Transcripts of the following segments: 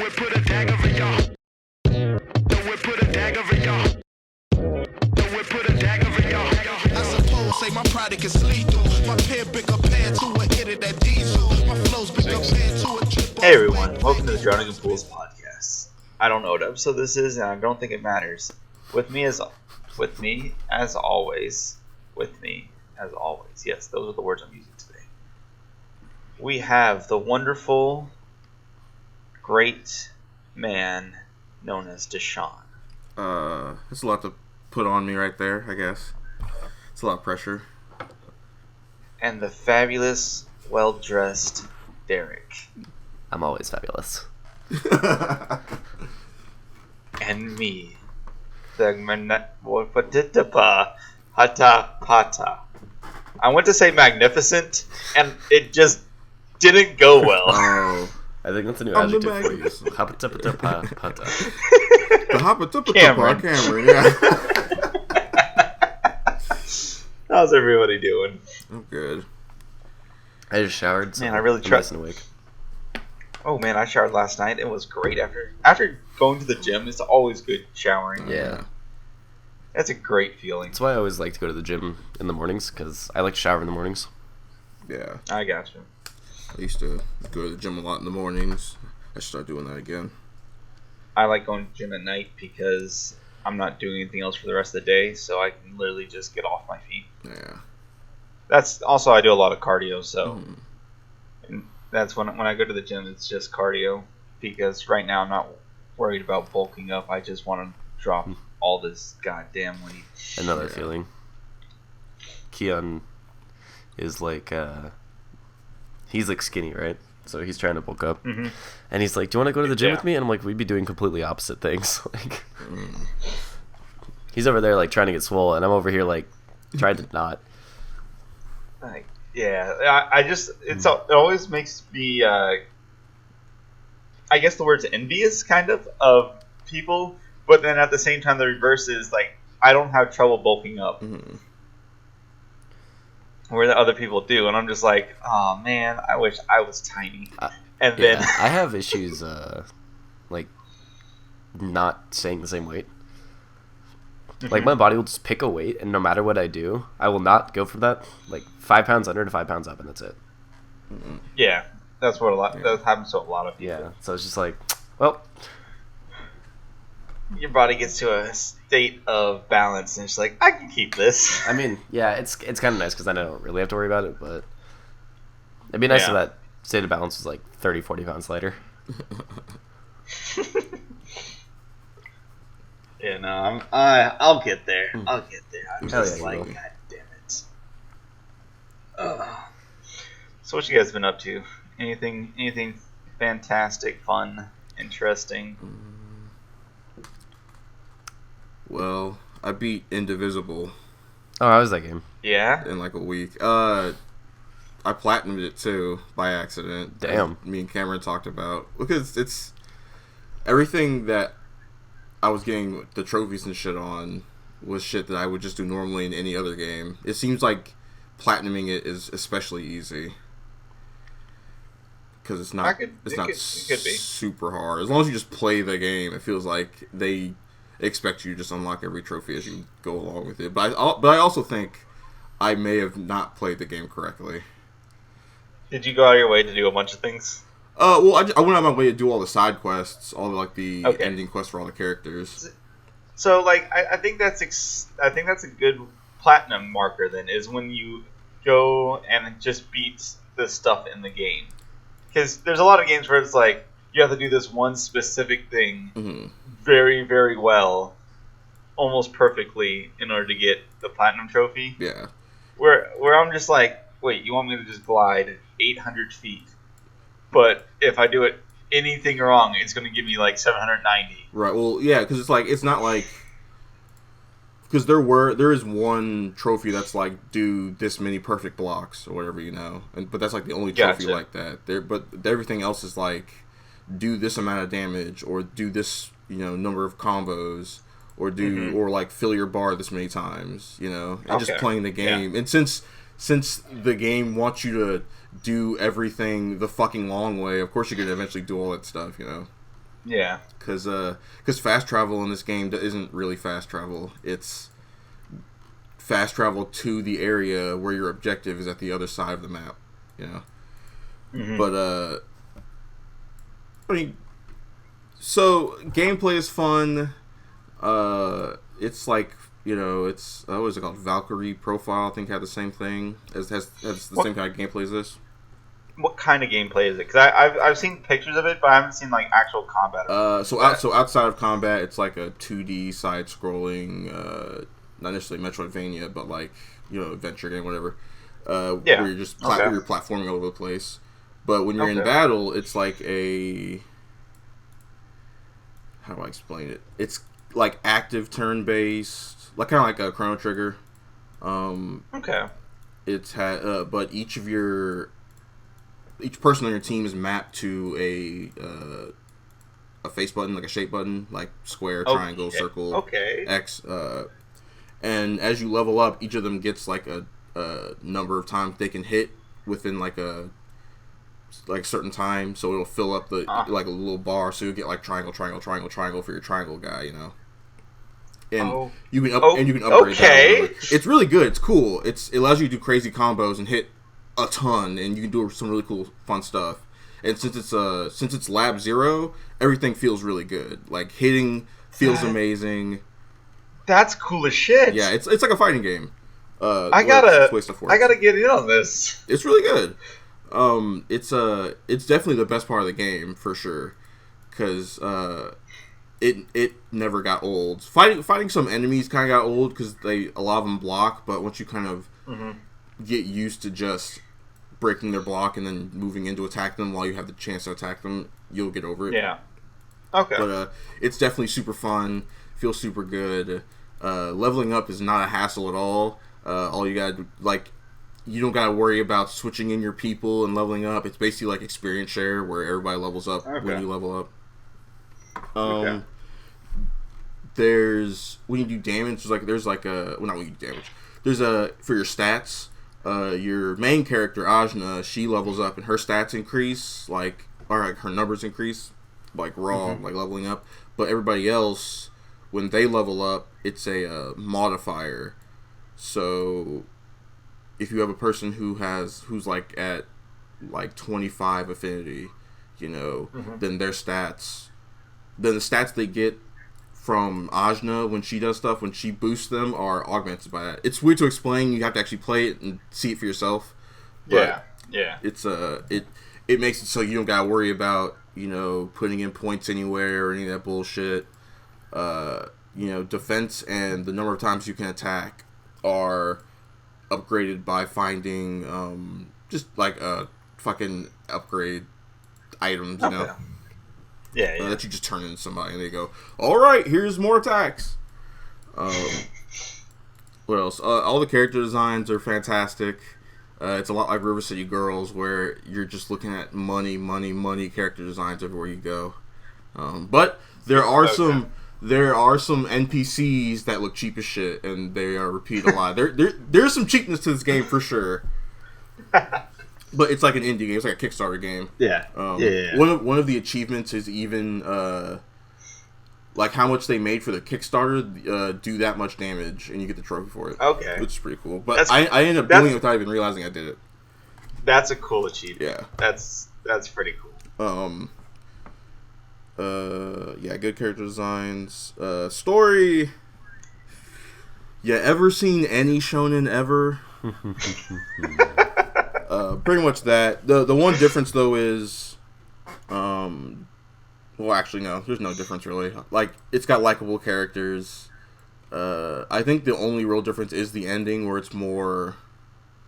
whip put a dagger in your heart. The whip put a dagger in your heart. The whip put a dagger in your heart. I suppose, say my product is lethal. My pen big compared to a hit of that diesel. My flow's big compared to a trip. Hey everyone, welcome to the Drowning in Pools podcast. I don't know what episode this is, and I don't think it matters. With me as always, yes, those are the words I'm using today. We have the wonderful, great man known as DeShon. It's a lot to put on me right there, I guess. It's a lot of pressure. And the fabulous, well-dressed Derek. I'm always fabulous. And me, the hata pata. I went to say magnificent, and it just didn't go well. Oh. I think that's a new I'm the adjective for you. magnificent. Hapatapatapata. The Cameron. Cameron, yeah. How's everybody doing? I'm good. I just showered. So Man, I really I'm tried- nice and awake. Oh man, I showered last night. It was great. After going to the gym, it's always good showering. Yeah. That's a great feeling. That's why I always like to go to the gym in the mornings, because I like to shower in the mornings. Yeah. I gotcha. I used to go to the gym a lot in the mornings. I should start doing that again. I like going to the gym at night because I'm not doing anything else for the rest of the day, so I can literally just get off my feet. Yeah. That's also, I do a lot of cardio, so Mm. and that's when I go to the gym, it's just cardio, because right now I'm not worried about bulking up. I just want to drop all this goddamn weight. Another Yeah. feeling. Keon is like, he's like skinny, right? So he's trying to bulk up. Mm-hmm. And he's like, do you want to go to the gym Yeah. with me? And I'm like, we'd be doing completely opposite things. Like, he's over there like trying to get swole, and I'm over here like trying to not. Like, yeah, I just it always makes me I guess the word's envious kind of people, but then at the same time the reverse is like I don't have trouble bulking up Mm. where the other people do, and I'm just like, oh man, I wish I was tiny. And Yeah, then I have issues like not staying the same weight. Like my body will just pick a weight, and no matter what I do, I will not go from that like 5 pounds under to 5 pounds up, and that's it. yeah, that's what that happens to a lot of people. Yeah, so it's just like, well, Your body gets to a state of balance, and it's like I can keep this. I mean, yeah, it's kind of nice because then I don't really have to worry about it, but it'd be nice if Yeah. that state of balance was like 30, 40 pounds lighter. Yeah, no, I'll get there. I'll get there. I'm Hell just yeah, you like, will. God damn it. So what you guys been up to? Anything fantastic, fun, interesting? Well, I beat Indivisible Oh, how was that game? Yeah? in like a week. I platinumed it too by accident. Damn. As me and Cameron talked about, because it's everything that I was getting the trophies and shit on was shit that I would just do normally in any other game. It seems like platinuming it is especially easy because it's not It could be. super hard. As long as you just play the game, it feels like they expect you to just unlock every trophy as you go along with it. But I also think I may have not played the game correctly. Did you go out of your way to do a bunch of things? Well, I went out of my way to do all the side quests, all the, like the Okay. ending quests for all the characters. So like I think that's a good platinum marker then is when you go and just beat the stuff in the game. Because there's a lot of games where it's like you have to do this one specific thing Mm-hmm. very, very well, almost perfectly in order to get the platinum trophy. Yeah. Where I'm just like, wait, you want me to just glide 800 feet? But if I do it anything wrong, it's going to give me like 790. Right. Well, yeah, because it's not like because there is one trophy that's like do this many perfect blocks or whatever, but that's like the only trophy Gotcha. like that. But everything else is like do this amount of damage or do this number of combos or do or like fill your bar this many times, and just Okay. playing the game. And since the game wants you to do everything the fucking long way, of course you're gonna eventually do all that stuff, Yeah. Because fast travel in this game isn't really fast travel. It's fast travel to the area where your objective is at the other side of the map. You know. Mm-hmm. But I mean, so gameplay is fun. It's like, you know, it's what is it called? Valkyrie Profile, I think, had the same thing. Has the same kind of gameplay as this. What kind of gameplay is it? Because I've seen pictures of it, but I haven't seen like actual combat. So outside of combat, it's like a 2D side-scrolling, not necessarily Metroidvania, but like, you know, adventure game, whatever. Where you're just where you're platforming all over the place. But when you're in battle, it's like a, how do I explain it? It's like active turn-based, like kind of like a Chrono Trigger. It's but each person on your team is mapped to a face button, like a shape button, like square, triangle, circle, X. And as you level up, each of them gets like a number of times they can hit within like a certain time, so it'll fill up the like a little bar, so you get like triangle for your triangle guy, you know. And you can upgrade that. It's really good. It's cool. It allows you to do crazy combos and hit a ton, and you can do some really cool, fun stuff. And since it's Lab Zero, everything feels really good. Like hitting feels amazing. That's cool as shit. Yeah, it's like a fighting game. I gotta get in on this. It's really good. It's definitely the best part of the game for sure, because it never got old. Fighting some enemies kind of got old because a lot of them block, but once you kind of get used to just breaking their block and then moving in to attack them while you have the chance to attack them, you'll get over it. Yeah. Okay. But it's definitely super fun. Feels super good. Leveling up is not a hassle at all. All you gotta do, like, you don't gotta worry about switching in your people and leveling up. It's basically like experience share where everybody levels up when you level up. There's when you do damage. There's not when you do damage. There's for your stats. Your main character Ajna, she levels up and her stats increase, her numbers increase, like raw, like leveling up. But everybody else, when they level up, it's a modifier. So if you have a person who's like at like 25 affinity, you know, then the stats they get from Ajna when she does stuff, when she boosts them, are augmented by that. It's weird to explain. You have to actually play it and see it for yourself. But it's it makes it so you don't gotta worry about, you know, putting in points anywhere or any of that bullshit. You know, defense and the number of times you can attack are upgraded by finding just like fucking upgrade items, you know. That you just turn into somebody and they go, alright, here's more attacks. What else? All the character designs are fantastic. It's a lot like River City Girls, where you're just looking at money character designs everywhere you go. But there are some NPCs that look cheap as shit, and they are repeated a lot. There's some cheapness to this game for sure. But it's like an indie game. It's like a Kickstarter game. Yeah. One of the achievements is even like how much they made for the Kickstarter. Do that much damage, and you get the trophy for it. Okay, which is pretty cool. But I ended up doing it without even realizing I did it. That's a cool achievement. Yeah, that's pretty cool. Yeah, good character designs. Story. Yeah, ever seen any shonen ever? Pretty much that. The one difference though is, well, actually no, there's no difference really. Like, it's got likable characters. I think the only real difference is the ending, where it's more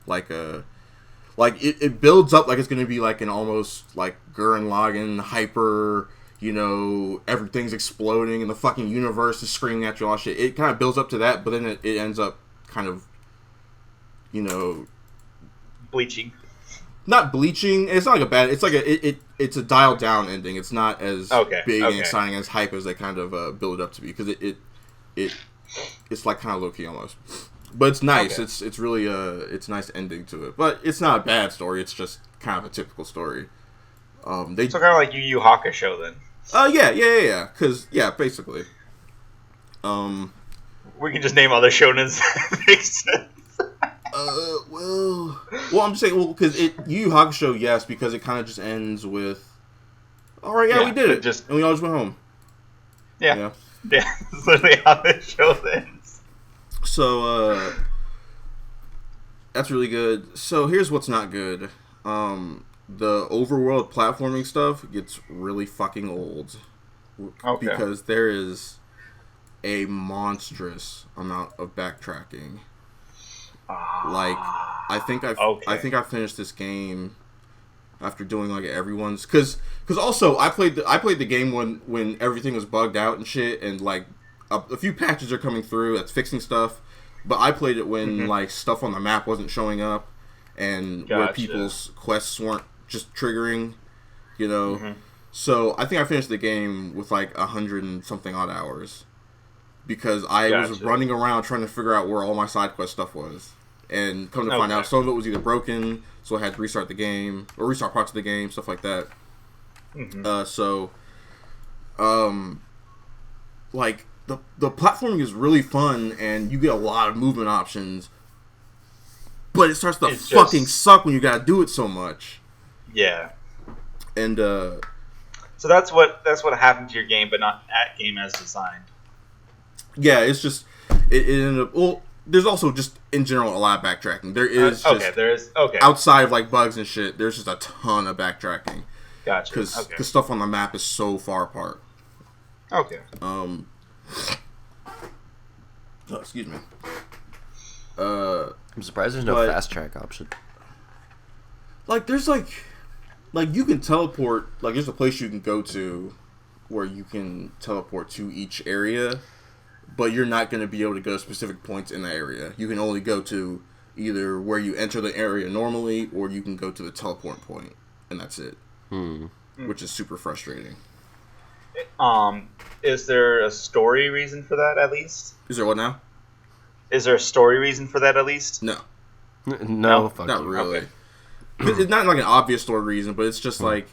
like it builds up like it's gonna be like an almost like Gurren Lagann hyper. You know, everything's exploding and the fucking universe is screaming at you, all shit. It kind of builds up to that, but then it ends up kind of, you know, bleaching. Not bleaching. It's not like a bad. It's like it's a dialed down ending. It's not as big and exciting, as hype as they kind of build it up to be, because it's like kind of low key almost. But it's nice. Okay. It's really it's a nice ending to it. But it's not a bad story. It's just kind of a typical story. So kind of like Yu Yu Hakusho then. Yeah. Because basically. We can just name other shonens. That makes sense. Well, I'm just saying, because Yu Yu Hakusho, yes, because it kind of just ends with, all right, we did it, and we all just went home. Yeah. That's literally how the show ends. So, that's really good. So, here's what's not good. The overworld platforming stuff gets really fucking old. Okay. Because there is a monstrous amount of backtracking. Like, I think I finished this game after doing like everyone's, because also I played the game when everything was bugged out and shit, and like a few patches are coming through that's fixing stuff, but I played it when like stuff on the map wasn't showing up, and where people's quests weren't just triggering, you know. So I think I finished the game with like 100 and something odd hours, because I was running around trying to figure out where all my side quest stuff was. And come to find out, some of it was either broken, so I had to restart the game, or restart parts of the game, stuff like that. Like, the platforming is really fun, and you get a lot of movement options, but it starts to fucking suck when you gotta do it so much. Yeah. And, so that's what happened to your game, but not at game as designed. Yeah, it's just, it ended up, well, there's also just in general a lot of backtracking. There is outside of like bugs and shit. There's just a ton of backtracking. Gotcha. Because stuff on the map is so far apart. Okay. Excuse me. I'm surprised there's no fast track option. Like there's like you can teleport. Like there's a place you can go to where you can teleport to each area. But you're not going to be able to go to specific points in the area. You can only go to either where you enter the area normally, or you can go to the teleport point, and that's it. Which is super frustrating. Is there a story reason for that, at least? Is there what now? Is there a story reason for that, at least? No. No, fuck not you. really. Okay. It's not like an obvious story reason, but it's just like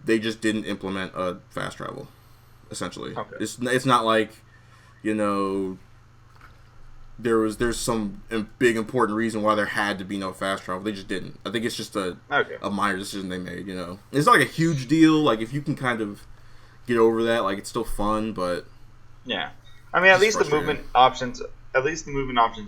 they just didn't implement a fast travel, essentially. Okay. It's not like, you know, there's some big important reason why there had to be no fast travel. They just didn't. I think it's just a minor decision they made, you know. It's not like a huge deal. Like, if you can kind of get over that, like, it's still fun, but... Yeah. I mean, at least the movement options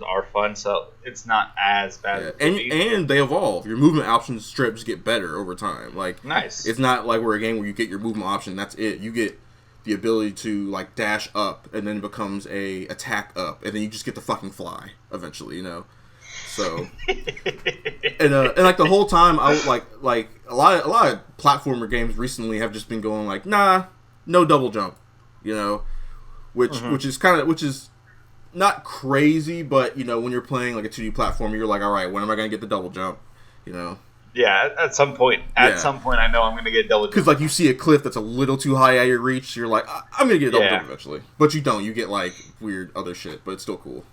are fun, so it's not as bad. Yeah. And they evolve. Your movement options strips get better over time. Like, nice. It's not like we're a game where you get your movement option, that's it. You get the ability to like dash up, and then it becomes a attack up, and then you just get to fucking fly eventually, you know. So and like the whole time I like a lot of platformer games recently have just been going like, nah, no double jump, you know, which is not crazy, but you know, when you're playing like a 2D platformer, you're like, all right, when am I gonna get the double jump, you know? Yeah, at some point. At some point, I know I'm going to get double jump. Because, like, you see a cliff that's a little too high at your reach, so you're like, I'm going to get a double jump eventually. But you don't. You get, like, weird other shit, but it's still cool.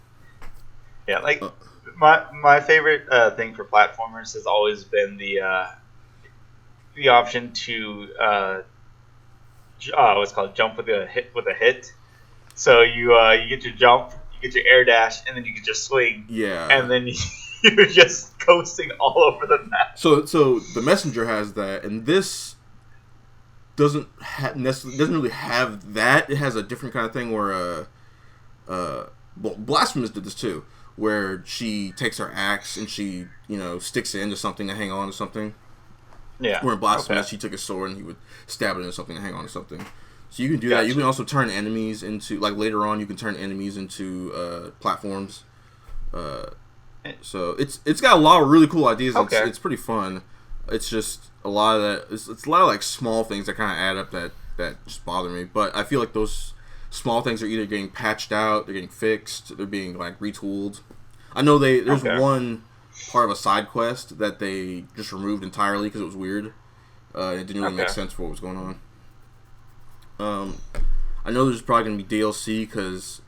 Yeah, like, my favorite thing for platformers has always been the option to, what's called jump with a hit. So you get your jump, you get your air dash, and then you can just swing. Yeah. And then you're just coasting all over the map. So the Messenger has that, and this doesn't really have that. It has a different kind of thing where Blasphemous did this too, where she takes her axe and she, you know, sticks it into something to hang on to something. Yeah. Where in Blasphemous she took a sword and he would stab it into something to hang on to something. So you can do that. You can also turn enemies into, like later on, you can turn enemies into platforms. So it's got a lot of really cool ideas. Okay. It's pretty fun. It's just a lot of that. It's a lot of like small things that kind of add up that just bother me. But I feel like those small things are either getting patched out, they're getting fixed, they're being like retooled. I know there's one part of a side quest that they just removed entirely because it was weird. It didn't really make sense for what was going on. I know there's probably gonna be DLC because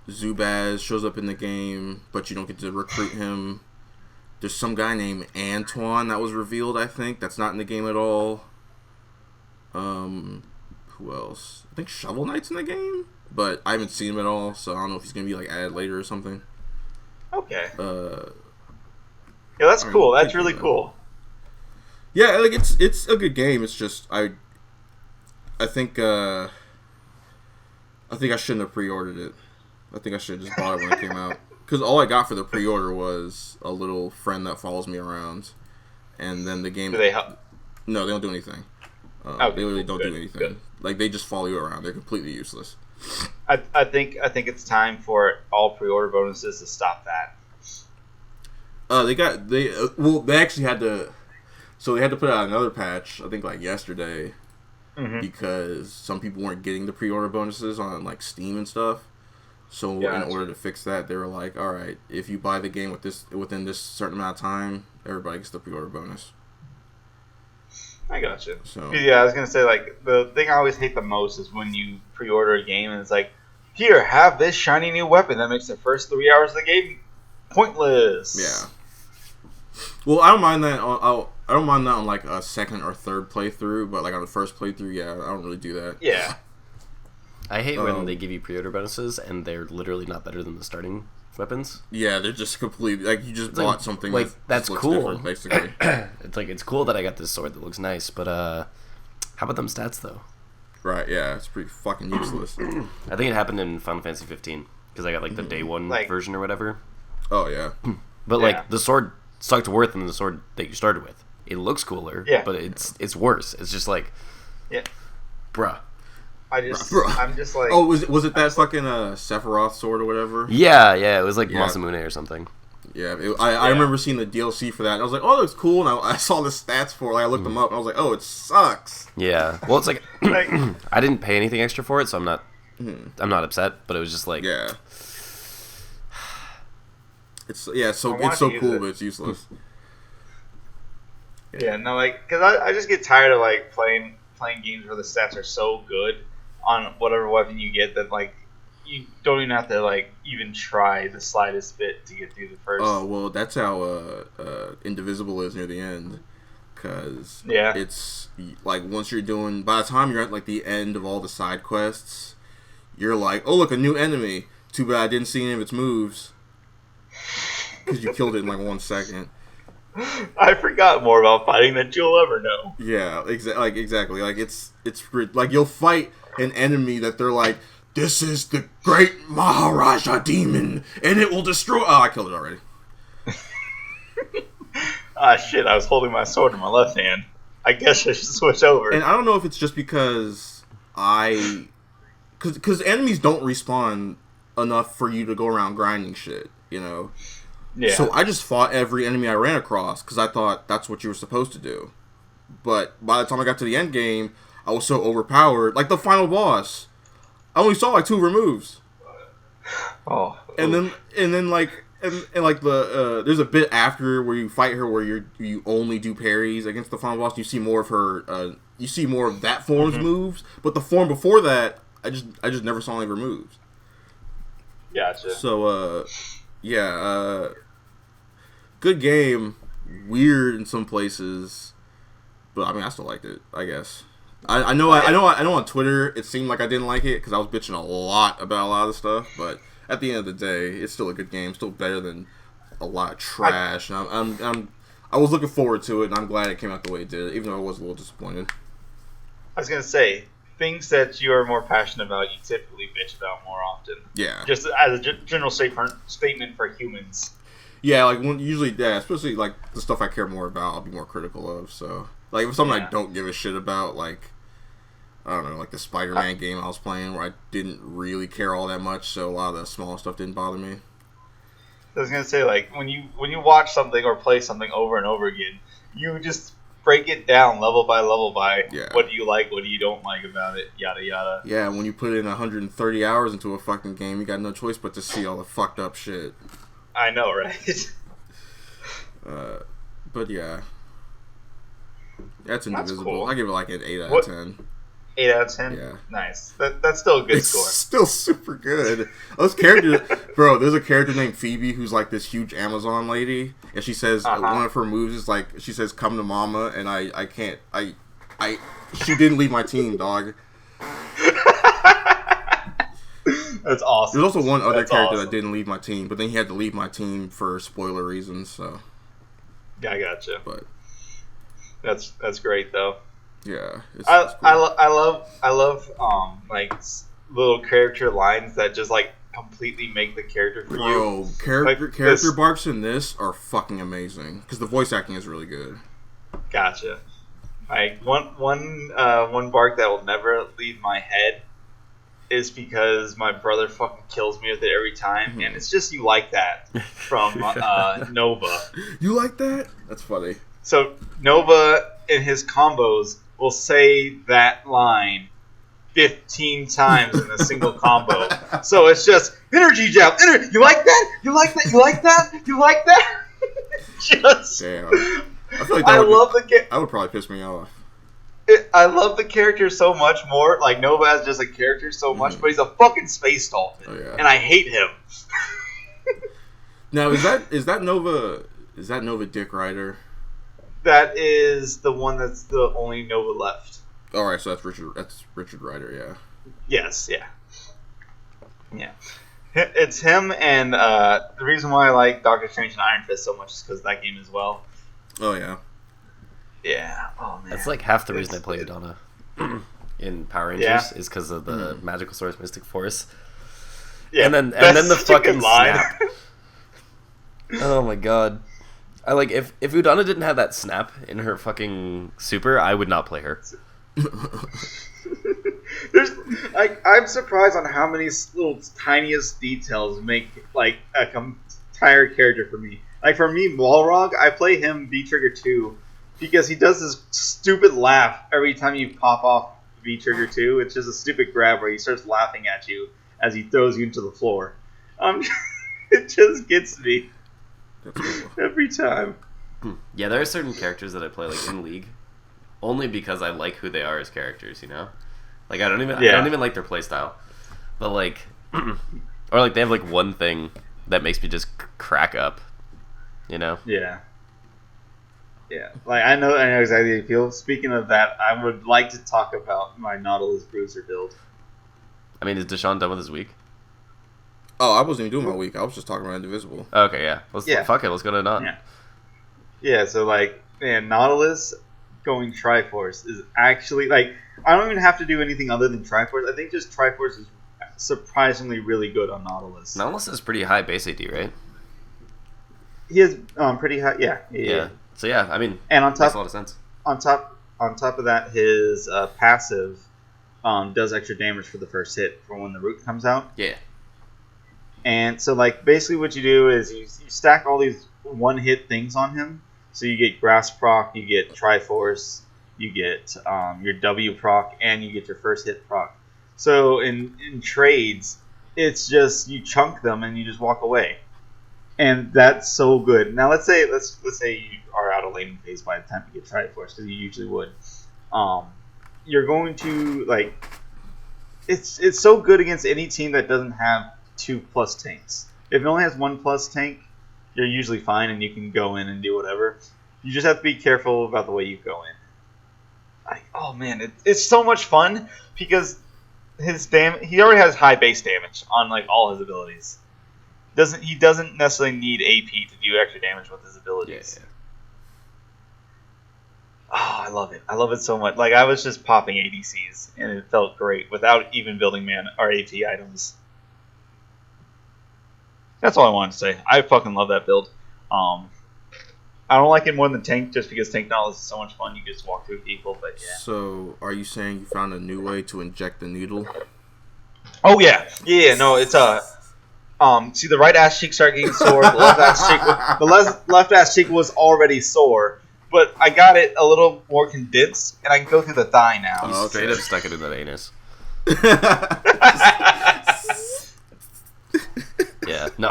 Zubaz shows up in the game, but you don't get to recruit him. There's some guy named Antoine that was revealed, I think. That's not in the game at all. who else? I think Shovel Knight's in the game, but I haven't seen him at all, so I don't know if he's gonna be like added later or something. Okay. Yeah, that's cool. That's really cool. Yeah, like it's a good game. It's just I think I shouldn't have pre-ordered it. I think I should have just bought it when it came out. Because all I got for the pre-order was a little friend that follows me around, and then the game. Do they help? No, they don't do anything. They really don't do anything. Good. Like they just follow you around. They're completely useless. I think it's time for all pre-order bonuses to stop that. They actually had to. So they had to put out another patch. I think like yesterday, because some people weren't getting the pre-order bonuses on like Steam and stuff. So in order to fix that, they were like, all right, if you buy the game within this certain amount of time, everybody gets the pre-order bonus. I gotcha. So yeah, I was gonna say like the thing I always hate the most is when you pre-order a game and it's like, here, have this shiny new weapon that makes the first 3 hours of the game pointless. Yeah. Well, I don't mind that. I don't mind that on like a second or third playthrough, but like on the first playthrough, yeah, I don't really do that. Yeah. I hate when they give you pre-order bonuses and they're literally not better than the starting weapons. Yeah, they're just completely like you just bought something like that that's cool. Basically, it's cool that I got this sword that looks nice, but how about them stats though? Right? Yeah, it's pretty fucking useless. I think it happened in Final Fantasy 15 because I got like the day one version or whatever. Oh yeah, but like the sword sucked worse than the sword that you started with. It looks cooler, but it's worse. It's just like, bruh. I'm just like... Oh, was it that fucking Sephiroth sword or whatever? Yeah, it was like Masamune or something. Yeah, I remember seeing the DLC for that, and I was like, oh, that looks cool, and I saw the stats for it, like, I looked them up, and I was like, oh, it sucks. Yeah, well, it's like, I didn't pay anything extra for it, so I'm not upset, but it was just like... Yeah. It's so cool, but it's useless. Yeah, no, like, because I just get tired of, like, playing games where the stats are so good on whatever weapon you get that, like, you don't even have to, like, even try the slightest bit to get through the first. Oh, well, that's how Indivisible is near the end. Because it's, like, once you're doing... By the time you're at, like, the end of all the side quests, you're like, oh, look, a new enemy. Too bad I didn't see any of its moves. Because you killed it in, like, 1 second. I forgot more about fighting than you'll ever know. Yeah, exactly. Like it's like you'll fight an enemy that they're like, this is the great Maharaja demon, and it will destroy. Oh, I killed it already. Shit! I was holding my sword in my left hand. I guess I should switch over. And I don't know if it's just because because enemies don't respawn enough for you to go around grinding shit, you know. Yeah. So I just fought every enemy I ran across because I thought that's what you were supposed to do. But by the time I got to the end game, I was so overpowered. Like the final boss, I only saw like 2 removes. Oh. And then like the there's a bit after where you fight her where you only do parries against the final boss. You see more of her. You see more of that form's moves, but the form before that, I just never saw any removes. Gotcha. So good game, weird in some places, but I mean I still liked it. I guess I know on Twitter it seemed like I didn't like it because I was bitching a lot about a lot of the stuff, but at the end of the day, it's still a good game, still better than a lot of trash. And I was looking forward to it, and I'm glad it came out the way it did, even though I was a little disappointed. I was gonna say things that you are more passionate about, you typically bitch about more often. Yeah, just as a general statement for humans. Yeah, like especially like the stuff I care more about, I'll be more critical of. So, like if something I don't give a shit about, like I don't know, like the Spider-Man game I was playing, where I didn't really care all that much, so a lot of the small stuff didn't bother me. I was gonna say, like when you watch something or play something over and over again, you just break it down level by what do you like, what do you don't like about it, yada yada. Yeah, when you put in 130 hours into a fucking game, you got no choice but to see all the fucked up shit. I know, right? But yeah, that's Indivisible. Cool. I give it like an 8 out of 10. 8 out of 10? Yeah. Nice. That's still a good score. It's still super good. Those characters, bro, there's a character named Phoebe who's like this huge Amazon lady, and she says one of her moves is like, she says, come to mama, and I can't, she didn't leave my team, dog. That's awesome. There's also one other That's character awesome. that didn't leave my team, but then he had to leave my team for spoiler reasons. So, Yeah, I gotcha. but That's great though. yeah, it's I cool. I love like little character lines that just like completely make the character for you. Bro, Like character this- barks in this are fucking amazing because the voice acting is really good. Gotcha. Like one bark that will never leave my head is because my brother fucking kills me with it every time, and it's just you like that from Nova. You like that? That's funny. So Nova in his combos will say that line 15 times in a single combo. So it's just energy jab. You like that? You like that? You like that? You like that? Just. Damn. I feel like I love that would probably piss me off. I love the character so much more. Like Nova as just a character so much, but he's a fucking space dolphin, Oh, yeah. and I hate him. Now is that Nova? Is that Nova Dick Rider? That is the one that's the only Nova left. All right, so that's Richard. That's Richard Rider. Yeah. Yes, yeah. It's him, and the reason why I like Doctor Strange and Iron Fist so much is because of that game as well. Oh yeah. Yeah. Oh man. That's like half the reason I played Donna in Power Rangers Yeah. is because of the magical source Mystic Force. Yeah, and then that's the such a good fucking line. snap. Oh my god. I like if Udana didn't have that snap in her fucking super, I would not play her. There's like I'm surprised on how many little tiniest details make like a entire character for me. Like for me, Balrog, I play him V Trigger 2 because he does this stupid laugh every time you pop off V Trigger 2. It's just a stupid grab where he starts laughing at you as he throws you into the floor. It just gets me That's cool. every time. Yeah, there are certain characters that I play like in League only because I like who they are as characters, you know? Like I don't even like their playstyle. But like or like they have like one thing that makes me just crack up, you know? Yeah. Yeah. Like I know exactly how you feel. Speaking of that, I would like to talk about my Nautilus Bruiser build. I mean, is DeShon done with his week? Oh, I wasn't even doing my week. I was just talking about Indivisible. Okay, yeah. Yeah. Fuck it, let's go to Non. Yeah. Yeah, so like, man, Nautilus going Triforce is actually like I don't even have to do anything other than Triforce. I think just Triforce is surprisingly really good on Nautilus. Nautilus is pretty high base AD, right? He is pretty high. Yeah. Yeah. So yeah, I mean, And on makes a top lot of sense. on top of that, his passive does extra damage for the first hit for when the root comes out. Yeah. And so, like, basically what you do is you stack all these one-hit things on him. So you get Grass proc, you get Triforce, you get your W proc, and you get your first hit proc. So in trades, it's just you chunk them and you just walk away. And that's so good. Now let's say you are out of laning phase by the time you get Triforce, because you usually would. You're going to like it's so good against any team that doesn't have 2+ tanks. If it only has 1+ tank, you're usually fine and you can go in and do whatever. You just have to be careful about the way you go in. Like, oh man, it's so much fun because he already has high base damage on like all his abilities. He doesn't necessarily need AP to do extra damage with his abilities. Yeah. Oh, I love it. I love it so much. Like I was just popping ADCs and it felt great without even building mana or AP items. That's all I wanted to say. I fucking love that build. I don't like it more than Tank just because Tank Knowledge is so much fun. You can just walk through people, but yeah. So, are you saying you found a new way to inject the needle? Oh yeah, yeah. No, it's see the right ass cheek started getting sore. The left ass cheek was already sore, but I got it a little more condensed, and I can go through the thigh now. Oh, okay. Straight up stuck it in that anus. Yeah. No,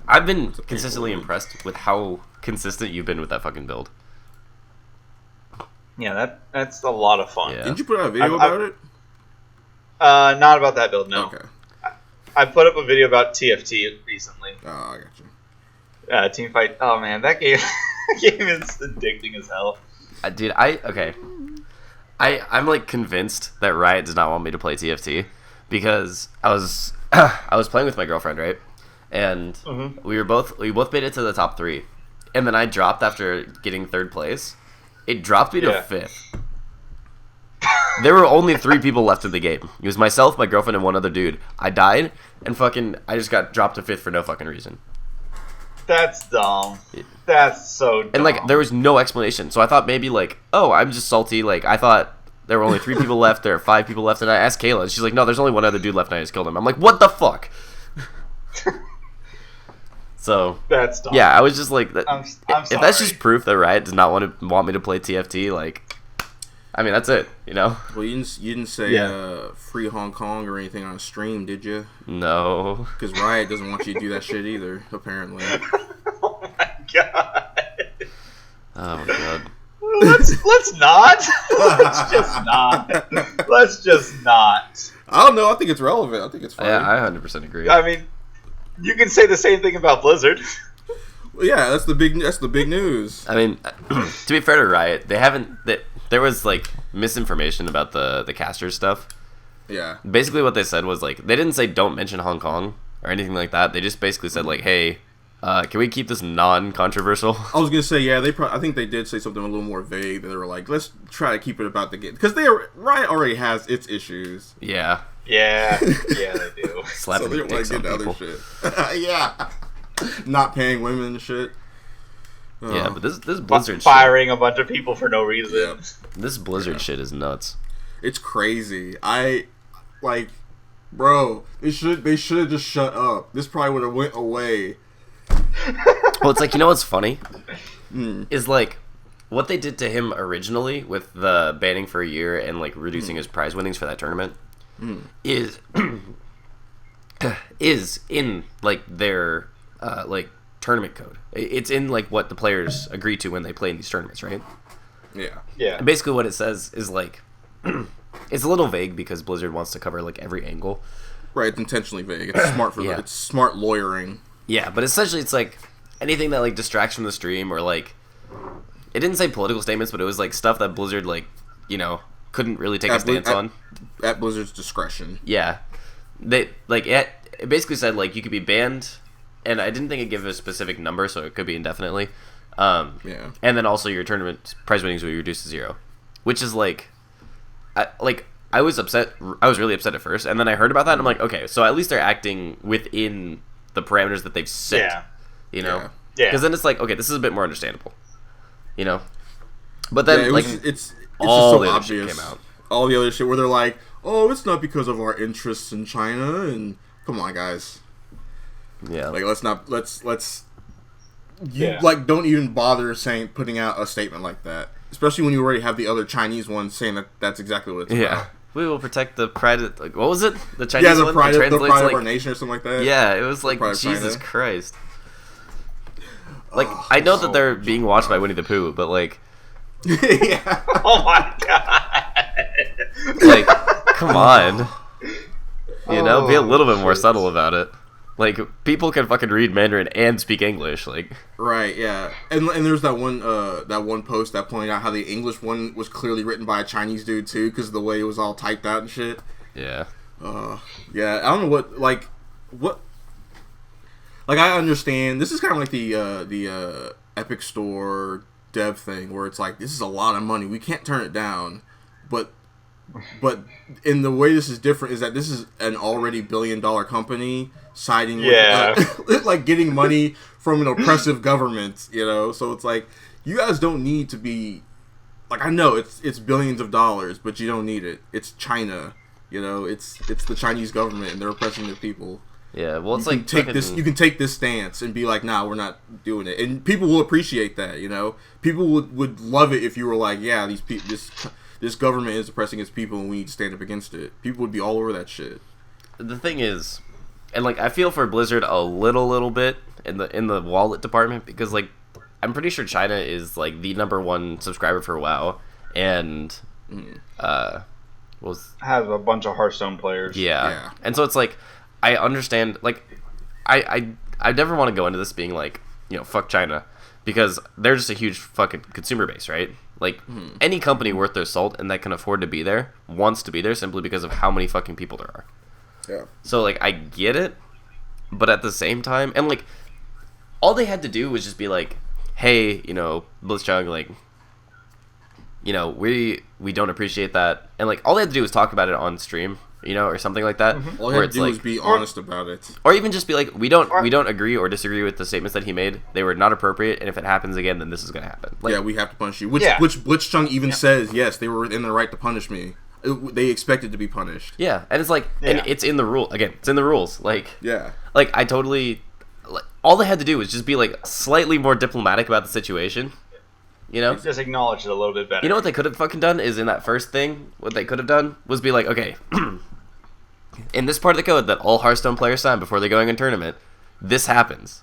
I've been consistently impressed with how consistent you've been with that fucking build. Yeah, that's a lot of fun. Yeah. Didn't you put out a video about it? Not about that build, no. Okay. I put up a video about TFT recently. Oh, I got you. Team fight. Oh man, that game is addicting as hell. Dude, I'm like convinced that Riot does not want me to play TFT because I was I was playing with my girlfriend, right? And we both made it to the top 3. And then I dropped after getting 3rd place. It dropped me to 5th. There were only 3 people left in the game. It was myself, my girlfriend, and one other dude. I died, and I just got dropped to 5th for no fucking reason. That's dumb. That's so dumb. And, like, there was no explanation. So I thought maybe, like, oh, I'm just salty. Like, I thought there were only 3 people left. There are 5 people left. And I asked Kayla, and she's like, no, there's only one other dude left, and I just killed him. I'm like, what the fuck? So that's dumb. yeah, I was just like, I'm if sorry. that's just proof that Riot does not want me to play TFT, like, I mean, that's it, you know? Well, you didn't say free Hong Kong or anything on stream, did you? No. Because Riot doesn't want you to do that shit either, apparently. Oh my god. Oh my god. Let's not. Let's just not. Let's just not. I don't know. I think it's relevant. I think it's fine. Yeah, I 100% agree. I mean, you can say the same thing about Blizzard. Well, yeah, that's the big news. I mean, to be fair to Riot, there was like misinformation about the casters stuff. Yeah. Basically, what they said was like they didn't say don't mention Hong Kong or anything like that. They just basically said like, hey, can we keep this non-controversial? I was gonna say, yeah, I think they did say something a little more vague. They were like, let's try to keep it about the game because Riot already has its issues. Yeah. Yeah, they do. Slapping So they don't dicks want to on get into people. other shit. Yeah. Not paying women and shit. Yeah, but this Blizzard Firing a bunch of people for no reason. Yeah. this Blizzard shit is nuts. It's crazy. Bro, they should have just shut up. This probably would have went away. Well, it's like, you know what's funny? Is like what they did to him originally with the banning for a year and like reducing his prize winnings for that tournament is in like their like tournament code. It's in like what the players agree to when they play in these tournaments, right? Yeah. Yeah. And basically what it says is like it's a little vague because Blizzard wants to cover like every angle. Right, it's intentionally vague. It's smart Yeah. It's smart lawyering. Yeah, but essentially it's like anything that like distracts from the stream or like it didn't say political statements, but it was like stuff that Blizzard like, you know, couldn't really take a stance on. At Blizzard's discretion. Yeah. They like it basically said like you could be banned, and I didn't think it gave a specific number, so it could be indefinitely. Yeah. And then also your tournament prize winnings will be reduced to 0, which is like I was upset. I was really upset at first, and then I heard about that, and I'm like, okay, so at least they're acting within the parameters that they've set. Yeah. You know. Yeah. Because then it's like, okay, this is a bit more understandable. You know. But then it's all just the so other shit obvious. came out. All the other shit where they're like, oh, it's not because of our interests in China, and come on, guys. Yeah. Like, let's Yeah. like, don't even bother putting out a statement like that, especially when you already have the other Chinese ones saying that that's exactly what it's Yeah. about. We will protect the pride of, like, what was it? The Chinese Yeah, the one? pride That of translates, our like, nation or something like that. yeah, it was like, pride of Jesus China. Christ. Like, I know that they're being watched by Winnie the Pooh, but, like, Yeah. Oh my god. like, come on. You know, be a little bit more shit. subtle about it. Like, people can fucking read Mandarin and speak English, like. Right, yeah, and there's that one post that pointed out how the English one was clearly written by a Chinese dude too, because of the way it was all typed out and shit. Yeah. Yeah, I don't know what. Like, I understand. This is kind of like the Epic Store dev thing, where it's like, this is a lot of money. We can't turn it down, but in the way this is different is that this is an already billion-dollar company siding with like getting money from an oppressive government, you know. So it's like, you guys don't need to be like, I know it's billions of dollars, but you don't need it. It's China, you know. It's the Chinese government, and they're oppressing their people. Yeah, well, it's You can like take fucking- you can take this stance and be like, nah, we're not doing it, and people will appreciate that, you know. People would love it if you were like, yeah, this government is oppressing its people, and we need to stand up against it. People would be all over that shit. The thing is, and like, I feel for Blizzard a little bit in the wallet department, because like, I'm pretty sure China is like the #1 subscriber for WoW, and Has a bunch of Hearthstone players. yeah. And so it's like, I understand, like, I never want to go into this being like, you know, fuck China, because they're just a huge fucking consumer base, right? Like, any company worth their salt and that can afford to be there wants to be there simply because of how many fucking people there are. Yeah. So like I get it, but at the same time, and like all they had to do was just be like, hey, Blitzchung, like, we don't appreciate that, and like all they had to do was talk about it on stream, or something like that. All you where have to do is be honest about it. or even just be like, we don't agree or disagree with the statements that he made. They were not appropriate, and if it happens again, then this is gonna happen. Like, Yeah, we have to punish you. Which Yeah. Blitzchung even says, yes, they were in the right to punish me. They expected to be punished. yeah, and it's like, Yeah. and it's in the rule. Again, it's in the rules. Like, Yeah. like I totally, like, all they had to do was just be like slightly more diplomatic about the situation. Just acknowledge it a little bit better. You know what they could have fucking done is in that first thing, what they could have done was be like, okay, in this part of the code that all Hearthstone players sign before they're going in tournament, this happens,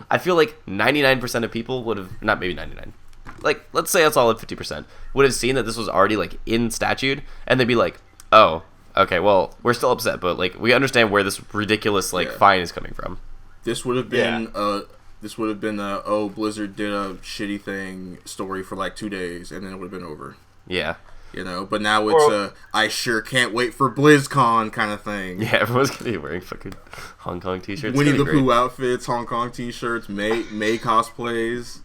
I feel like 99% of people would have, not maybe 99, like, let's say it's all at 50%, would have seen that this was already, like, in statute, and they'd be like, oh, okay, well, we're still upset, but, like, we understand where this ridiculous, like, Yeah. fine is coming from. This would have been oh, Blizzard did a shitty thing story for like 2 days, and then it would have been over. Yeah. But now it's I sure can't wait for BlizzCon kind of thing. Yeah, everyone's gonna be wearing fucking Hong Kong t-shirts. Winnie It's the gonna be Pooh great. outfits, Hong Kong t-shirts, May cosplays.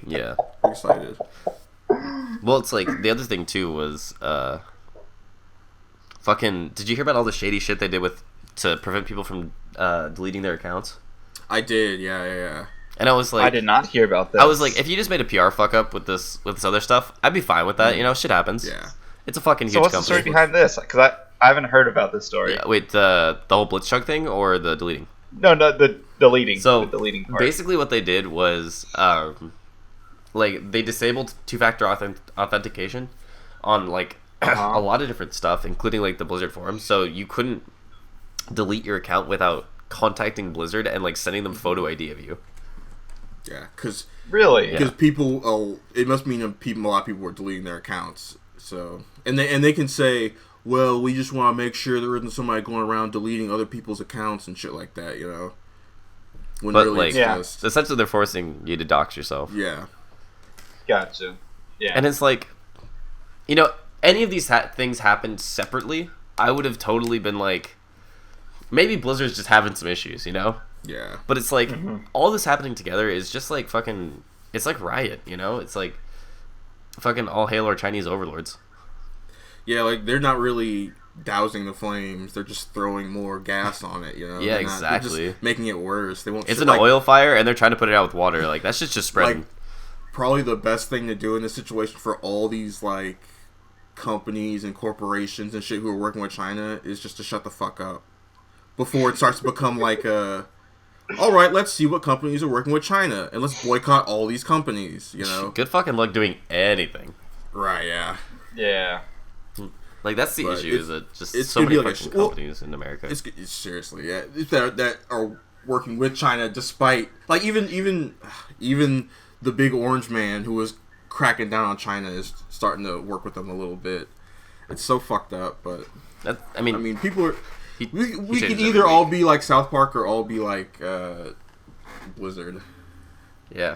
Yeah. I'm excited. Well, it's like the other thing too was fucking. Did you hear about all the shady shit they did to prevent people from deleting their accounts? I did, yeah. And I was like, I did not hear about this. I was like, if you just made a PR fuck up with this other stuff, I'd be fine with that. Shit happens. Yeah. It's a fucking huge so what's the company. story behind this? Because I haven't heard about this story. Yeah, wait, the whole Blitzchung thing or the deleting? No, the deleting. So the deleting part. basically, what they did was, like, they disabled two-factor authentication on like a lot of different stuff, including like the Blizzard forums. So you couldn't delete your account without contacting Blizzard and like sending them photo ID of you. Yeah, because Really? Yeah. people, it must mean that a lot of people were deleting their accounts. So and they can say, well, we just want to make sure there isn't somebody going around deleting other people's accounts and shit like that, When But really like, it's Yeah. just essentially, they're forcing you to dox yourself. yeah. Gotcha. Yeah. And it's like, any of these things happened separately, I would have totally been like, maybe Blizzard's just having some issues, Yeah. But it's like, all this happening together is just like fucking, it's like Riot, It's like fucking all hail our Chinese overlords. Yeah, like they're not really dousing the flames; they're just throwing more gas on it. Yeah, They're exactly. just making it worse. They won't. It's an oil fire, and they're trying to put it out with water. Like, that's just spreading. Like, probably the best thing to do in this situation for all these like companies and corporations and shit who are working with China is just to shut the fuck up before it starts to become like a. All right, let's see what companies are working with China, and let's boycott all these companies. Good fucking luck doing anything. Right? Yeah. yeah. Like, that's the But issue, it's- is that just it's so gonna many be like fucking well, companies in America. It's seriously, yeah, that are working with China despite like even the big orange man who was cracking down on China is starting to work with them a little bit. It's so fucked up, but I mean, people are. We changes can every either all week. be like South Park or all be like Blizzard, Yeah.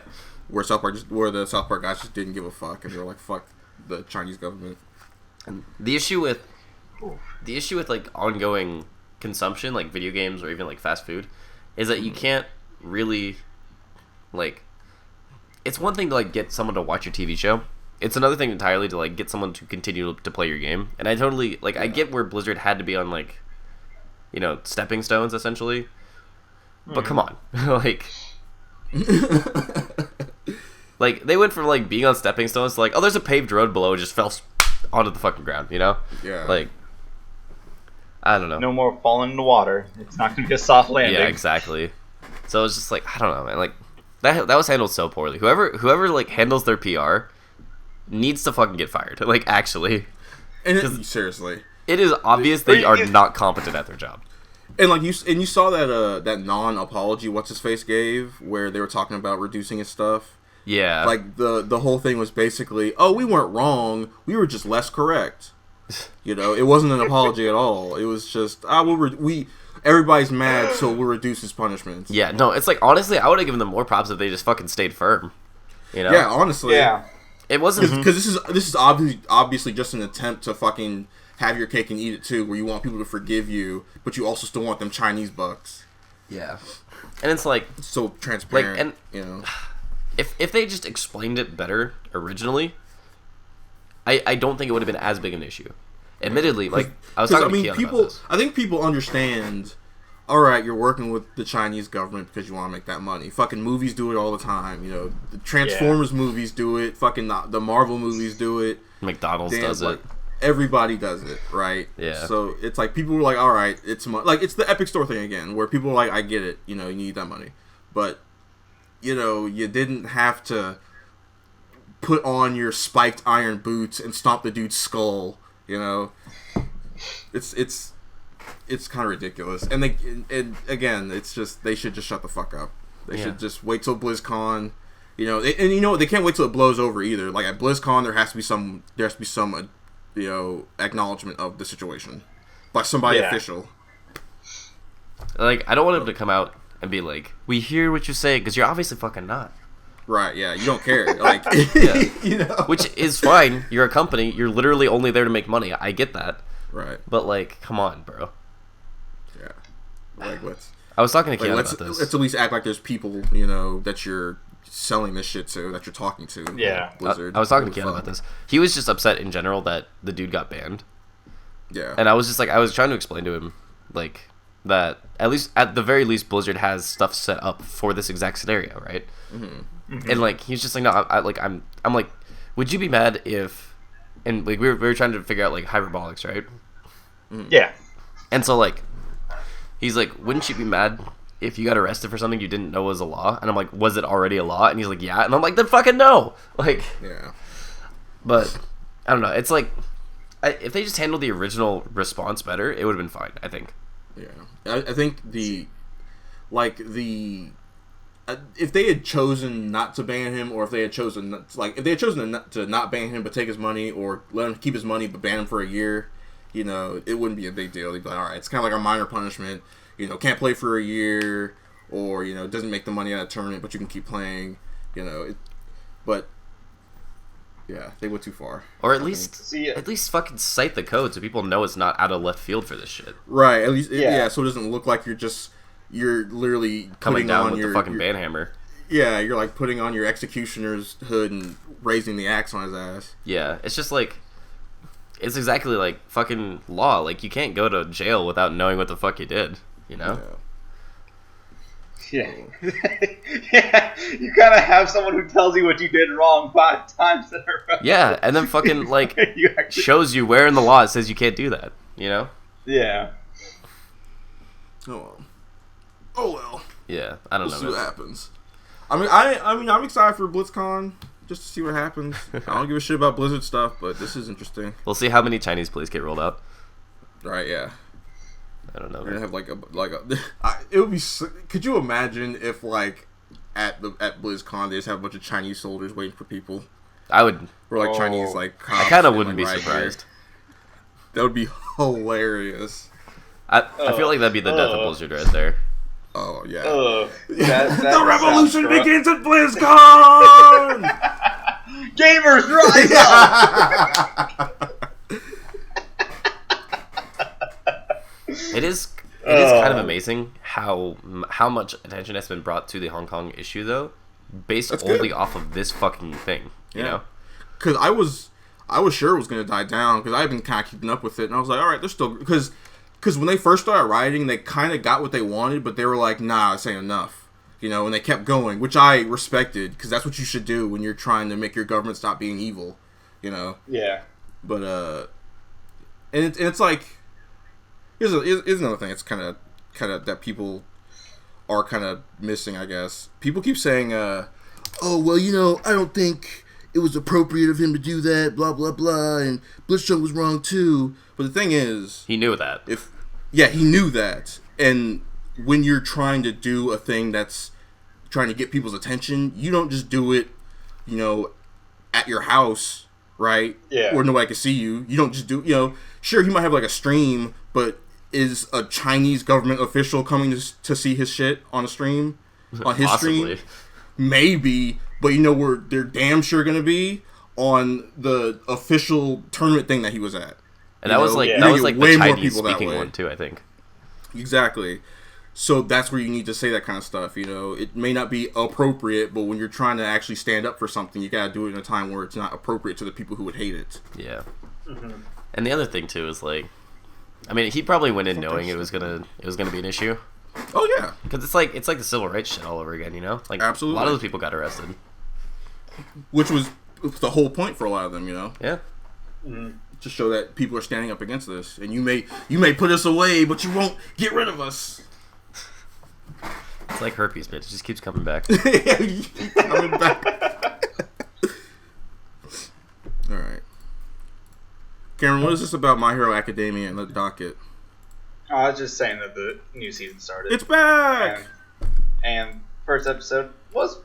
where the South Park guys just didn't give a fuck and they're like, fuck the Chinese government. The issue with like ongoing consumption, like video games or even like fast food, is that you can't really like. It's one thing to like get someone to watch your TV show. It's another thing entirely to like get someone to continue to play your game. And I totally like I get where Blizzard had to be on like, stepping stones essentially. But come on, like they went from like being on stepping stones to like, oh, there's a paved road below, it just fell onto the fucking ground, Yeah. Like, I don't know. No more falling in the water. It's not going to be a soft landing. Yeah, exactly. So it's just like, I don't know, man. Like that was handled so poorly. Whoever like handles their PR needs to fucking get fired. Like, actually, And seriously. it is obvious they are not competent at their job. And like you saw that non-apology what's his face gave where they were talking about reducing his stuff. Yeah. Like the whole thing was basically, oh, we weren't wrong, we were just less correct. It wasn't an apology at all. It was just everybody's mad, so we'll reduce his punishments. Yeah, no, it's like, honestly, I would have given them more props if they just fucking stayed firm. Yeah, honestly. Yeah. It wasn't because this is obviously just an attempt to fucking have your cake and eat it too, where you want people to forgive you, but you also still want them Chinese bucks. Yeah, and it's like so transparent, and you know. If they just explained it better originally, I don't think it would have been as big an issue. Admittedly, like I was talking to Keanu about this. I think people understand. All right, you're working with the Chinese government because you want to make that money. Fucking movies do it all the time. You know, the Transformers movies do it. Fucking the Marvel movies do it. McDonald's does it. Everybody does it, right? Yeah. So it's like people were like, all right, it's like it's the Epic Store thing again, where people are like, I get it. You know, you need that money, but you know, you didn't have to put on your spiked iron boots and stomp the dude's skull. You know, it's kind of ridiculous. And again, it's just they should just shut the fuck up. They should just wait till BlizzCon. You know, and you know they can't wait till it blows over either. Like at BlizzCon, there has to be some you know, acknowledgement of the situation by somebody official. Like I don't want him to come out and be like, "We hear what you say," because you're obviously fucking not. Right, yeah, you don't care. Like, you know. Which is fine. You're a company. You're literally only there to make money. I get that. Right. But, like, come on, bro. Yeah. Like, let's... I was talking to Keanu let's, about this. Let's at least act like there's people, you know, that you're selling this shit to, that you're talking to. Yeah. Blizzard. I was talking to Keanu about this. He was just upset in general that the dude got banned. Yeah. And I was just like, I was trying to explain to him, like, that at the very least, Blizzard has stuff set up for this exact scenario, right? Mm-hmm. Mm-hmm. And like he's just like, no, I'm like, would you be mad if, and like we were trying to figure out like hyperbolics, right? Yeah. And so like, he's like, wouldn't you be mad if you got arrested for something you didn't know was a law? And I'm like, was it already a law? And he's like, yeah. And I'm like, then fucking no. Like, yeah. But I don't know. It's like, if they just handled the original response better, it would have been fine. I think. Yeah, I think if they had chosen not to ban him, or if they had chosen to not ban him but take his money, or let him keep his money but ban him for a year, you know, it wouldn't be a big deal. They'd be like, all right, it's kind of like a minor punishment. You know, can't play for a year, or you know, doesn't make the money out of the tournament, but you can keep playing. You know, but yeah, they went too far. Or at least fucking cite the code so people know it's not out of left field for this shit. Right. At least so it doesn't look like you're literally coming down on with the fucking banhammer. Yeah, you're like putting on your executioner's hood and raising the axe on his ass. Yeah, it's just like, it's exactly like fucking law. Like, you can't go to jail without knowing what the fuck you did, you know? Yeah. Yeah. You gotta have someone who tells you what you did wrong 5 times in a row. Yeah, and then fucking, like, shows you where in the law it says you can't do that, you know? Yeah. Oh well. Yeah, I don't know. We'll see what happens. I mean, I'm excited for BlizzCon just to see what happens. I don't give a shit about Blizzard stuff, but this is interesting. We'll see how many Chinese plays get rolled out. Right? Yeah. I don't know. We're gonna have it would be. Could you imagine if like at BlizzCon they just have a bunch of Chinese soldiers waiting for people? I would. Or like Chinese like cops. I kind of wouldn't be right surprised. Here. That would be hilarious. I feel like that'd be the death of Blizzard right there. Oh yeah. The revolution begins at BlizzCon. Gamers rise up. It is kind of amazing how much attention has been brought to the Hong Kong issue though, based only off of this fucking thing. You know, because I was sure it was gonna die down because I've been kind of keeping up with it, and I was like, all right, they're still because when they first started rioting, they kind of got what they wanted, but they were like, nah, this ain't enough, you know, and they kept going, which I respected because that's what you should do when you're trying to make your government stop being evil, you know. Yeah. But and it's like. Here's another thing. It's kind of that people are kind of missing, I guess. People keep saying, "Oh, well, you know, I don't think it was appropriate of him to do that." Blah blah blah, and BlizzCon was wrong too. But the thing is, he knew that. He knew that. And when you're trying to do a thing that's trying to get people's attention, you don't just do it, you know, at your house, right? Yeah. Where nobody can see you. You don't just do, you know. Sure, he might have like a stream, but is a Chinese government official coming to see his shit on a stream? On his Possibly. stream? Maybe, but you know where they're damn sure gonna be? on the official tournament thing that he was at. And that was like Yeah. that You was get like way the more Chinese people that speaking way. one too, I think. Exactly. So that's where you need to say that kind of stuff, you know. It may not be appropriate, but when you're trying to actually stand up for something, you gotta do it in a time where it's not appropriate to the people who would hate it. Yeah. And the other thing too is like, I mean, he probably went in knowing it was gonna be an issue, Oh yeah, because it's like the civil rights shit all over again, you know? Like Absolutely. a lot of those people got arrested. which was the whole point for a lot of them, you know, Yeah. to show that people are standing up against this, and you may put us away, but you won't get rid of us. It's like herpes, bitch. It just keeps coming back. Yeah, you keep coming back. All right, Cameron, what is this about My Hero Academia and the docket? I was just saying that the new season started. It's back. And first episode was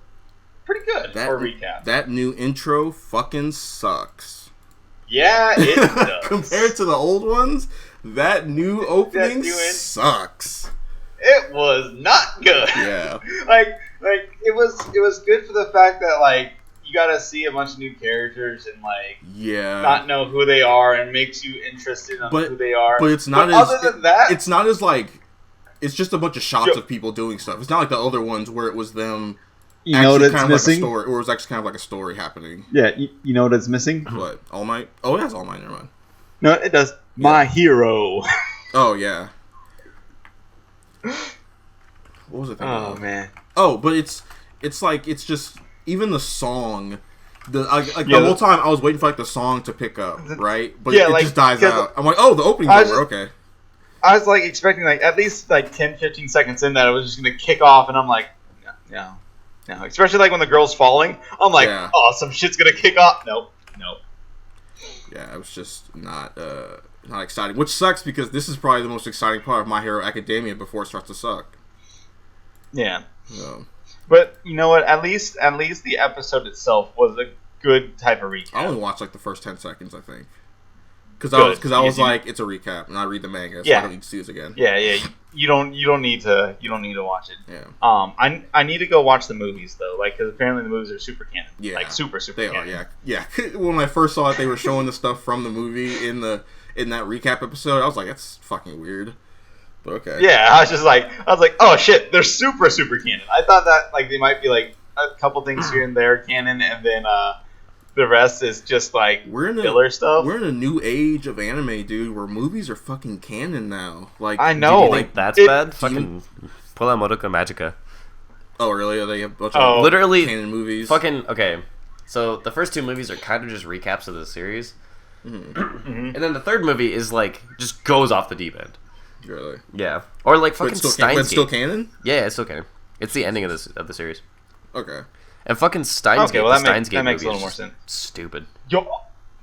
pretty good for a recap. That new intro fucking sucks. Yeah, it does. Compared to the old ones, that new opening new sucks. It was not good. Yeah. like it was good for the fact that like you got to see a bunch of new characters and like Yeah. not know who they are and makes you interested in who they are. But it's not But as other than that, it's not as like it's just a bunch of shots Yo. of people doing stuff. It's not like the other ones where it was them You know what actually it's kind of missing? like a story, or it was actually kind of like a story happening. Yeah, you know what it's missing? What? All Might? Oh, it has All Might. Never mind. No, it does. My hero. Oh yeah. What was it? oh man, Oh, but it's like it's just even the song. The Yeah, whole time I was waiting for like the song to pick up, right? But Yeah, it like, just dies 'cause out. I'm like, oh, the opening's I was over. just- Okay. I was like expecting like at least like 10-15 seconds in that it was just gonna kick off, and I'm like, no. Especially like when the girl's falling, I'm like, Yeah. oh, some shit's gonna kick off. Nope. Yeah, it was just not exciting, which sucks because this is probably the most exciting part of My Hero Academia before it starts to suck. Yeah. So, But you know what? At least the episode itself was a good type of recap. I only watched like the first 10 seconds, I think, because Good. I was You- like, it's a recap, and I read the manga, so Yeah. I don't need to see this again. Yeah. You don't need to watch it. Yeah. I need to go watch the movies though, like because apparently the movies are super canon. Yeah. Like super They are, canon. yeah. When I first saw it, they were showing the stuff from the movie in that recap episode. I was like, that's fucking weird. But okay. Yeah, I was like, oh shit, they're super canon. I thought that like they might be like a couple things here and there canon, and then the rest is just like filler stuff. We're in a new age of anime, dude, where movies are fucking canon now. Like, I Do know. you think that's It- bad? Fucking pull out Madoka Magica. Oh, really? They have a bunch Oh. of Literally, canon movies. fucking okay. So the first two movies are kind of just recaps of the series, Mm-hmm. and then the third movie is like just goes off the deep end. Really? Yeah, or like But fucking it's Steins still Gate. canon? Yeah, it's still canon. It's the ending of the series. Okay. And fucking Steins Okay, Gate. well, The that makes- Steins Gate that makes movie a little is more just sense. Stupid. Yo,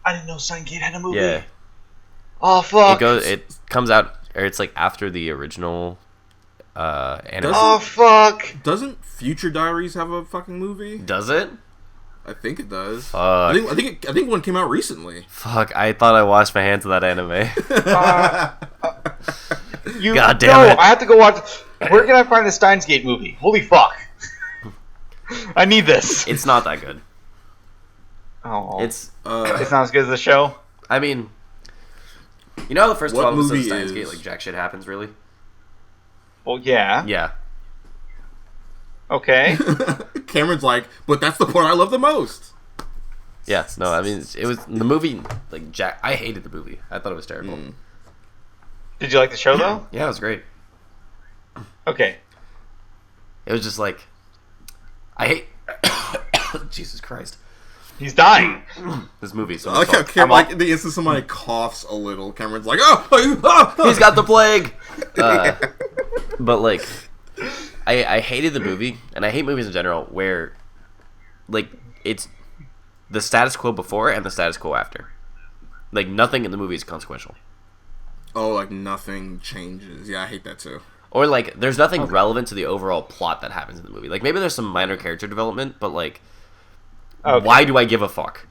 I didn't know Steingate had a movie. Yeah, Oh fuck. it comes out, or it's like after the original anime. Oh fuck. Doesn't Future Diaries have a fucking movie? Does it? I think it does. Fuck. I think one came out recently. Fuck! I thought I washed my hands of that anime. You, God damn it. I have to go watch. Where can I find the Steins Gate movie? Holy fuck. I need this. It's not that good. Oh, It's. it's not as good as the show. I mean, you know, the first What 12 episodes of movie Steins is- Gate, like jack shit happens, really. Well, yeah. Yeah. Okay. Cameron's like, but that's the part I love the most. Yeah. No, I mean, it was the movie. Like Jack, I hated the movie. I thought it was terrible. Did you like the show though? Yeah, it was great. Okay. It was just like, I hate. Jesus Christ, He's dying. this movie. So I like how I'm like the instant somebody coughs a little, Cameron's like, oh, he's got the plague. But like, I hated the movie, and I hate movies in general where, like, it's the status quo before and the status quo after. Like, nothing in the movie is consequential. oh, like nothing changes. Yeah, I hate that too. Or, like, there's nothing relevant to the overall plot that happens in the movie. Like, maybe there's some minor character development, but, like, Okay. why do I give a fuck?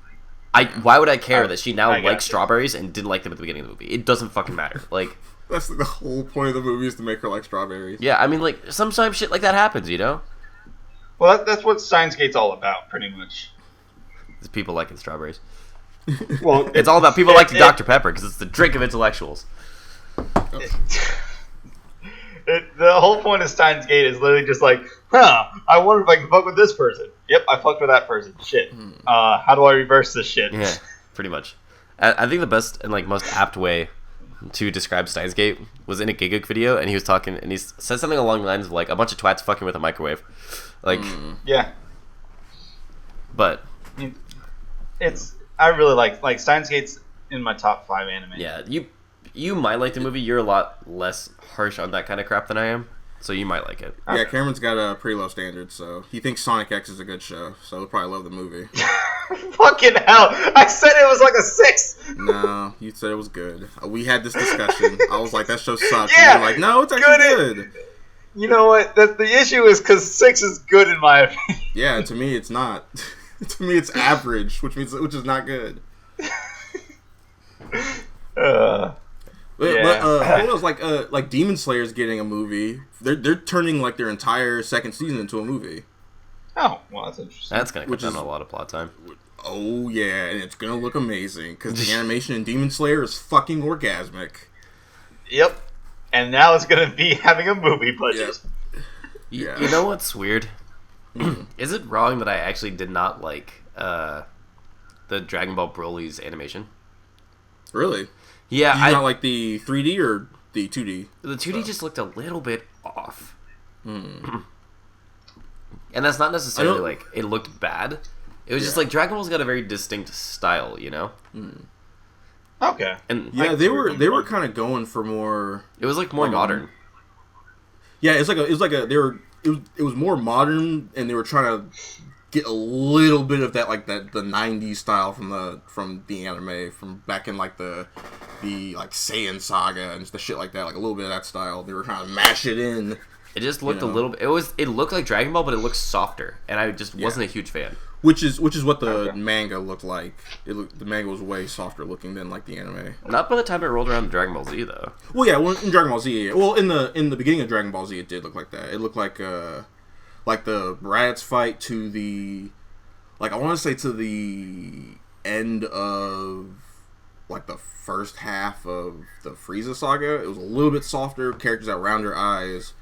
Why would I care that she now I got likes you. strawberries and didn't like them at the beginning of the movie? It doesn't fucking matter. Like, That's the whole point of the movie is to make her like strawberries. yeah, I mean, like, sometimes shit like that happens, you know? Well, that's what Steins Gate's all about, pretty much. It's people liking strawberries. Well, It's all about people liking Dr. Pepper because it's the drink of intellectuals. The whole point of Steins Gate is literally just like, I wonder if I can fuck with this person. Yep, I fucked with that person. Shit. How do I reverse this shit? Yeah, pretty much. I think the best and like most apt way to describe Steins Gate was in a Giguk video, and he was talking, and he said something along the lines of like a bunch of twats fucking with a microwave, like. Yeah. But I really like Steins Gate's in my top 5 anime. yeah, you might like the movie. You're a lot less harsh on that kind of crap than I am, so you might like it. Yeah, Cameron's got a pretty low standard, so he thinks Sonic X is a good show, so he'll probably love the movie. Fucking hell! I said it was like a 6. No, you said it was good. We had this discussion. I was like, that show sucks. Yeah, and you're like, no, it's actually good. You know what? The issue is because 6 is good in my opinion. Yeah, to me, it's not. To me, it's average, which is not good. Yeah. What else? Like Demon Slayer's getting a movie. They're turning like their entire second season into a movie. Oh, well, that's interesting. That's gonna cut down a lot of plot time. Oh yeah, and it's gonna look amazing because the animation in Demon Slayer is fucking orgasmic. Yep. And now it's gonna be having a movie budget. Yeah. You know what's weird? Is it wrong that I actually did not like the Dragon Ball Broly's animation? Really? Yeah, You not like the 3D or the 2D? the 2D just looked a little bit off. And that's not necessarily like it looked bad. It was just like Dragon Ball's got a very distinct style, you know? Okay. And Yeah, they were kind of going for more. it was like more modern. Yeah, it was more modern, and they were trying to get a little bit of that the 90s style from the anime from back in like the like Saiyan Saga and the shit like that, like a little bit of that style. They were trying to mash it in. It just looked a little bit. It looked like Dragon Ball, but it looked softer, and I just wasn't a huge fan. Which is what the manga looked like. The manga was way softer looking than like the anime. Not by the time it rolled around to Dragon Ball Z though. Well, yeah, in Dragon Ball Z, yeah. Well, in the beginning of Dragon Ball Z, it did look like that. It looked like the Raditz fight to the, like I want to say to the end of like the first half of the Frieza saga. It was a little bit softer, characters that round their eyes,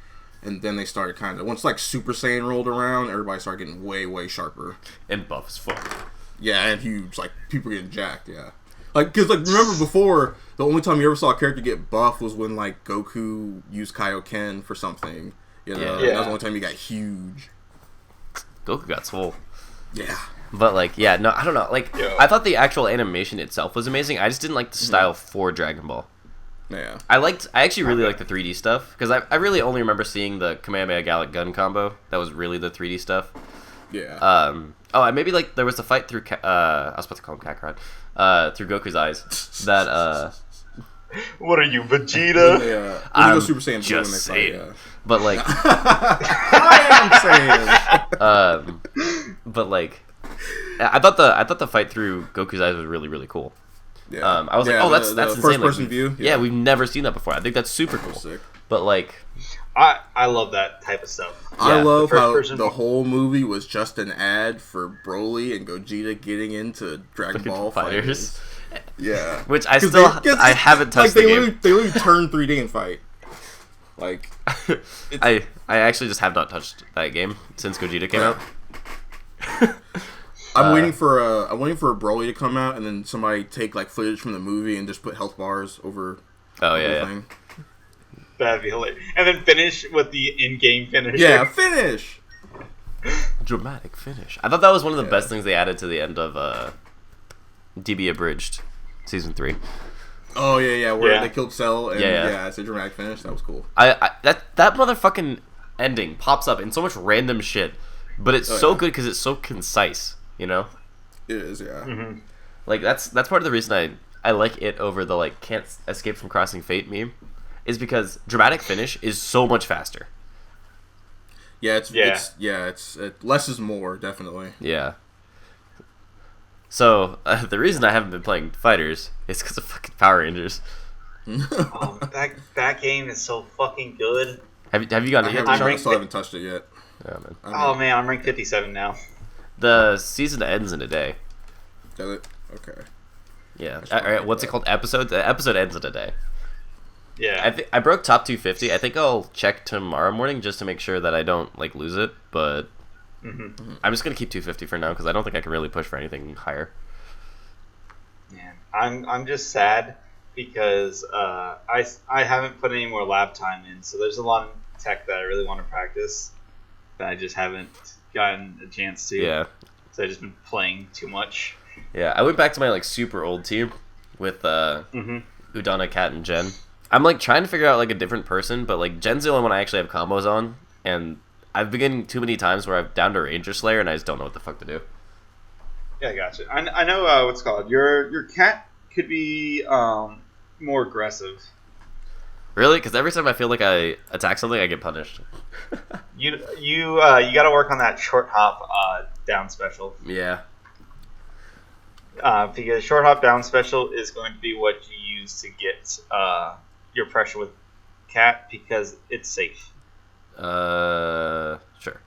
and then they started kind of once like Super Saiyan rolled around, everybody started getting way sharper And buff as fuck. Yeah, and huge, like people getting jacked. Yeah. Like, cause like remember before the only time you ever saw a character get buff was when like Goku used Kaioken for something. You know, Yeah. that was the only time he got huge. Goku got swole. Yeah. But like, yeah, no, I don't know. Like, I thought the actual animation itself was amazing. I just didn't like the style for Dragon Ball. Yeah. I actually really liked the 3D stuff because I really only remember seeing the Kamehameha Gallic gun combo. That was really the 3D stuff. Yeah. And maybe like there was a fight through I was about to call him Kakarot. Through Goku's eyes. That What are you, Vegeta? When they I'm go Super Saiyan blue when just they saying. fight, yeah. But like, I am saying. but like, I thought the fight through Goku's eyes was really cool. Yeah. I was like, oh, that's insane. first Like, person view. Yeah, we've never seen that before. I think that's super cool. Sick. But like, I love that type of stuff. I Yeah, love the first how person- the whole movie was just an ad for Broly and Gogeta getting into Dragon Ball fighters. fighters. Yeah. Which I 'Cause still they- 'cause I haven't touched like, the game. They literally turn 3D and fight. Like, I actually just have not touched that game since Gogeta came out. I'm waiting for a Broly to come out and then somebody take like footage from the movie and just put health bars over. Oh the whole yeah. thing. That'd be hilarious. And then finish with the in-game finisher. Yeah, finish. Dramatic finish. I thought that was one of the best things they added to the end of DB Abridged season 3. Oh yeah, where Yeah. they killed Cell and Yeah. it's a dramatic finish. That was cool. That motherfucking ending pops up in so much random shit, but it's so good because it's so concise. You know, It is, yeah. Mm-hmm. like that's part of the reason I like it over the like can't escape from crossing fate meme, is because dramatic finish is so much faster. Yeah, it's less is more, definitely. Yeah. So the reason I haven't been playing fighters is because of fucking Power Rangers. Oh, that game is so fucking good. Have you gotten it yet? I'm Deshaun? ranked- still haven't touched it yet. Yeah, man. Oh man, I'm ranked 57 now. The season ends in a day. Does it? Okay. Yeah. All right, what's it called? Episode? The episode ends in a day. Yeah. I broke top 250. I think I'll check tomorrow morning just to make sure that I don't like lose it. But I'm just gonna keep 250 for now because I don't think I can really push for anything higher. Man, I'm just sad because I haven't put any more lab time in, so there's a lot of tech that I really want to practice that I just haven't gotten a chance to. Yeah. So I've just been playing too much. Yeah. I went back to my like super old team with Udana, Cat, and Jen. I'm like trying to figure out like a different person, but like Jen's the only one I actually have combos on, and I've been getting too many times where I've down to Ranger Slayer and I just don't know what the fuck to do. Yeah, I gotcha. I know what's it called. Your cat could be more aggressive. Really? Because every time I feel like I attack something, I get punished. You got to work on that short hop down special. Yeah. Because short hop down special is going to be what you use to get your pressure with cat because it's safe. Sure.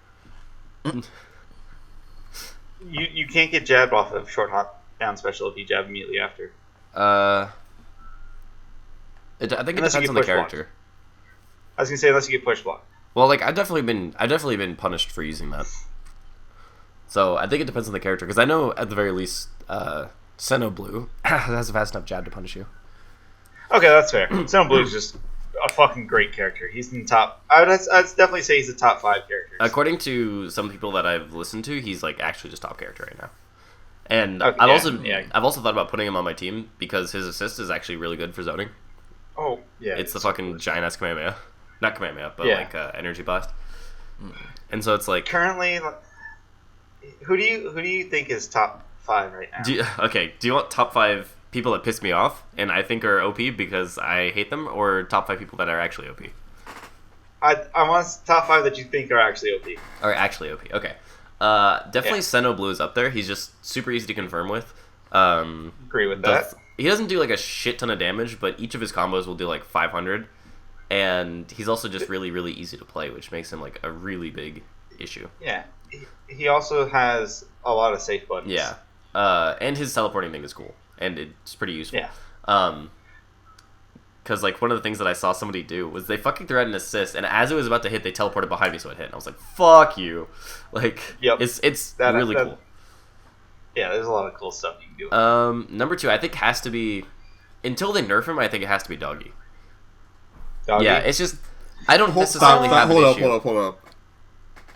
You can't get jabbed off of short hop down special if you jab immediately after. I think it Unless you depends get on the push character. blocked. I was gonna say unless you get push blocked. Well, like I've definitely been punished for using that. So I think it depends on the character because I know at the very least, Senno Blue has a fast enough jab to punish you. Okay, that's fair. Senno Blue is just a fucking great character. He's in the top. I'd definitely say he's the top 5 characters. According to some people that I've listened to, he's like actually just top character right now. And Okay, I've also thought about putting him on my team because his assist is actually really good for zoning. Oh yeah, It's the fucking giant ass Kamehameha, not Kamehameha, but Yeah. like energy blast. And so it's like, currently. Who do you think is top 5 right now? do you want top 5 people that piss me off and I think are OP because I hate them, or top 5 people that are actually OP? I want top 5 that you think are actually OP. Or actually OP. Okay. Definitely Senno Blue is up there. He's just super easy to confirm with. Agree with that. He doesn't do like a shit ton of damage, but each of his combos will do like 500. And he's also just really, really easy to play, which makes him like a really big issue. Yeah. He also has a lot of safe buttons. Yeah. And his teleporting thing is cool. And it's pretty useful. Yeah. Because like one of the things that I saw somebody do was they fucking threw out an assist, and as it was about to hit, they teleported behind me, so it hit. And I was like, "Fuck you!" Like, Yep. it's really cool. Yeah, there's a lot of cool stuff you can do. Number 2, I think has to be, until they nerf him, I think it has to be Doggy. Doggy? Yeah, it's just I don't necessarily have an issue. Hold up.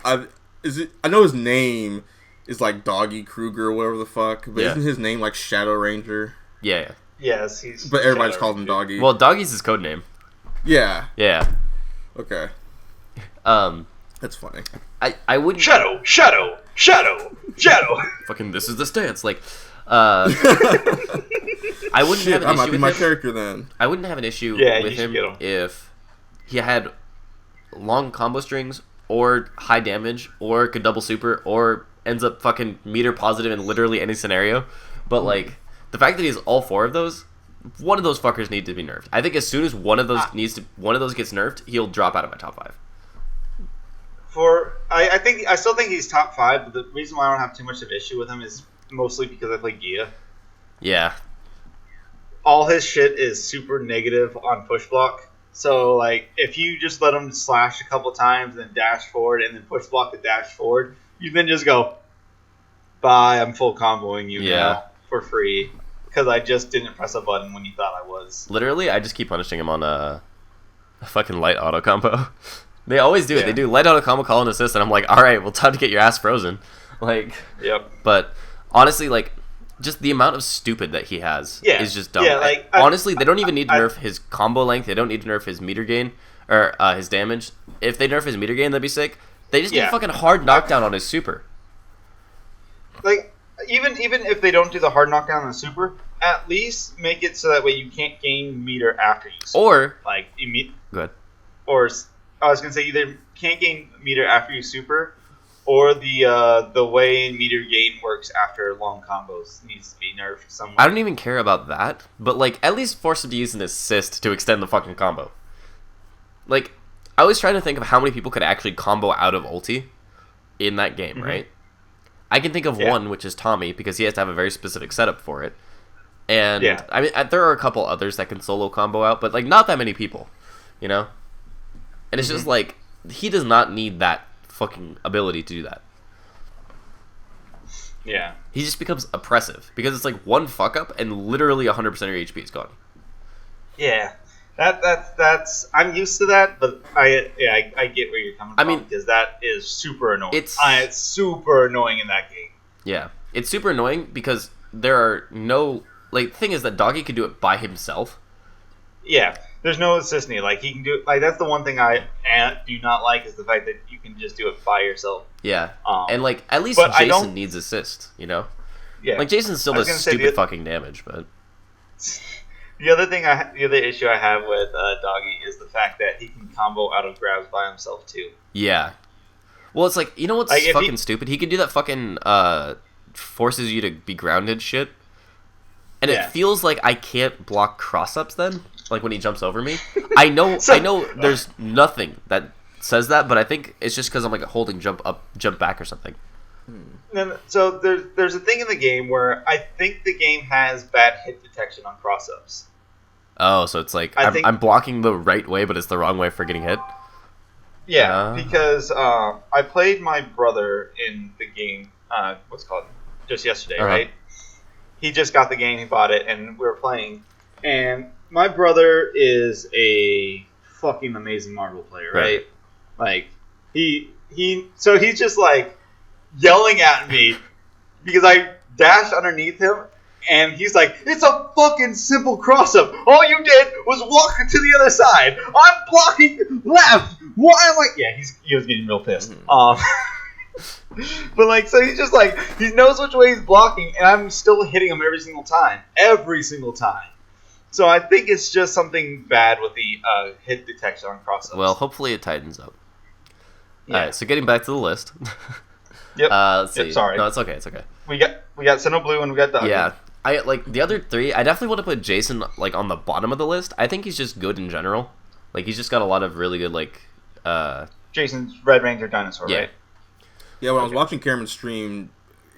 I know his name is like Doggy Kruger or whatever the fuck, but Yeah. isn't his name like Shadow Ranger? Yeah. Yes, he's. But everybody just Shadow calls him Ranger. Doggy. Well, Doggy's his code name. Yeah. Yeah. Okay. That's funny. I wouldn't Shadow. fucking this is the stance. Like, I wouldn't Shit, have an I might issue be with my him. character then. I wouldn't have an issue Yeah, with you should him get him. if he had long combo strings or high damage or could double super or ends up fucking meter positive in literally any scenario. But like the fact that he has all 4 of those, one of those fuckers need to be nerfed. I think as soon as one of those gets nerfed, he'll drop out of my top 5. I still think he's top 5, but the reason why I don't have too much of an issue with him is mostly because I play Gia. Yeah. All his shit is super negative on push block. So, like, if you just let him slash a couple times, then dash forward, and then push block the dash forward, you then just go, bye, I'm full comboing you now for free. Because I just didn't press a button when you thought I was. Literally, I just keep punishing him on a fucking light auto combo. They always do it. Yeah. They do light auto combo, call and assist, and I'm like, all right, well, time to get your ass frozen. Like, Yep. but honestly, like, just the amount of stupid that he has is just dumb. Yeah, like, honestly, they don't even need to nerf his combo length. They don't need to nerf his meter gain or his damage. If they nerf his meter gain, that'd be sick. They just need a fucking hard knockdown on his super. Like, even if they don't do the hard knockdown on the super, at least make it so that way you can't gain meter after you super. Or Like, go ahead. Or I was gonna say either can't gain meter after you super, or the way meter gain works after long combos needs to be nerfed somewhere. I don't even care about that, but like at least force him to use an assist to extend the fucking combo. Like, I was trying to think of how many people could actually combo out of ulti in that game, right? I can think of Yeah. one, which is Tommy, because he has to have a very specific setup for it. And Yeah. I mean, there are a couple others that can solo combo out, but like not that many people, you know. And it's just like he does not need that fucking ability to do that. Yeah. He just becomes oppressive because it's like one fuck up and literally 100% of your HP is gone. Yeah. That's I'm used to that, but I get where you're coming from. I mean, because that is super annoying. it's- It's super annoying in that game. Yeah, it's super annoying because there are no like. The thing is that Doggy can do it by himself. Yeah, there's no assist needed. Like he can do it. Like that's the one thing I do not like is the fact that you can just do it by yourself. Yeah, Um, and like at least but I Jason don't- needs assist. You know, Yeah. like Jason still I was does gonna say stupid the- fucking damage, but The other issue I have with Doggy is the fact that he can combo out of grabs by himself too. yeah. Well, it's like, you know what's Like, if fucking he- stupid? He can do that fucking forces you to be grounded shit, and Yeah. it feels like I can't block cross ups then. Like when he jumps over me, I know So- I know there's nothing that says that, but I think it's just because I'm like holding jump up, jump back or something. So there's a thing in the game where I think the game has bad hit detection on cross ups. Oh, so it's like I think- I'm blocking the right way, but it's the wrong way for getting hit. Yeah, Ah. because I played my brother in the game. What's it called just yesterday, Uh-huh. right? He just got the game, he bought it, and we were playing. And my brother is a fucking amazing Marvel player, right? Like so he's just like yelling at me because I dashed underneath him. And he's like, it's a fucking simple cross-up. All you did was walk to the other side. I'm blocking left. Why am I... Yeah, he was getting real pissed. But like, so he's just like, he knows which way he's blocking, and I'm still hitting him every single time. Every single time. So I think it's just something bad with the hit detection on cross-ups. Well, hopefully it tightens up. Yeah. All right, so getting back to the list. Yep. Let's see. Yep, sorry. No, it's okay. It's okay. we got Sinnoh Blue and we got Doggy. Yeah, I like the other three. I definitely want to put Jason like on the bottom of the list. I think he's just good in general. Like he's just got a lot of really good like. Jason's Red Ranger dinosaur, Yeah. right? Yeah, when I was watching Cameron stream,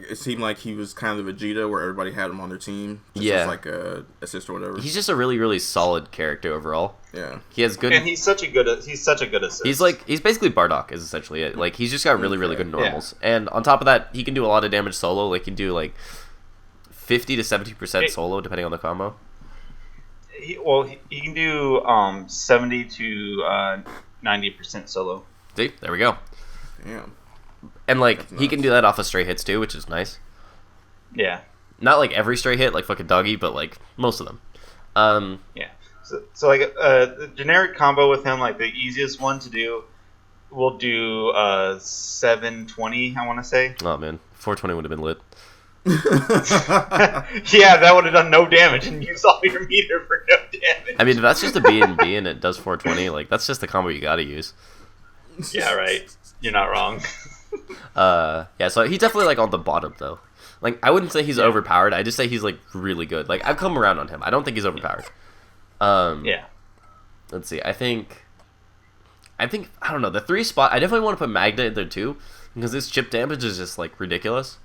it seemed like he was kind of a Vegeta where everybody had him on their team. Just Yeah. as like a assist or whatever. He's just a really really solid character overall. Yeah. He has good. And he's such a good assist. He's basically Bardock is essentially it. Like he's just got really really good normals, and on top of that, he can do a lot of damage solo. Like he can do like 50 to 70% solo depending on the combo. He can do 70 to 90% solo. See, there we go. Damn. And like That's he can nuts. do that off of stray hits too, which is nice. Yeah, Not like every stray hit, like fucking Doggy, but like most of them. yeah. So like the generic combo with him, like the easiest one to do, will do 720. I want to say. Oh man, 420 would have been lit. Yeah, that would have done no damage and used all your meter for no damage. I mean, if that's just a B and B and it does 420, like that's just the combo you gotta use. Yeah, right. You're not wrong. Yeah, so he's definitely like on the bottom though. Like I wouldn't say he's overpowered. I just say he's like really good. Like I've come around on him. I don't think he's overpowered. Yeah. Let's see. I think I don't know. The 3 spot. I definitely want to put Magna in there too because this chip damage is just like ridiculous.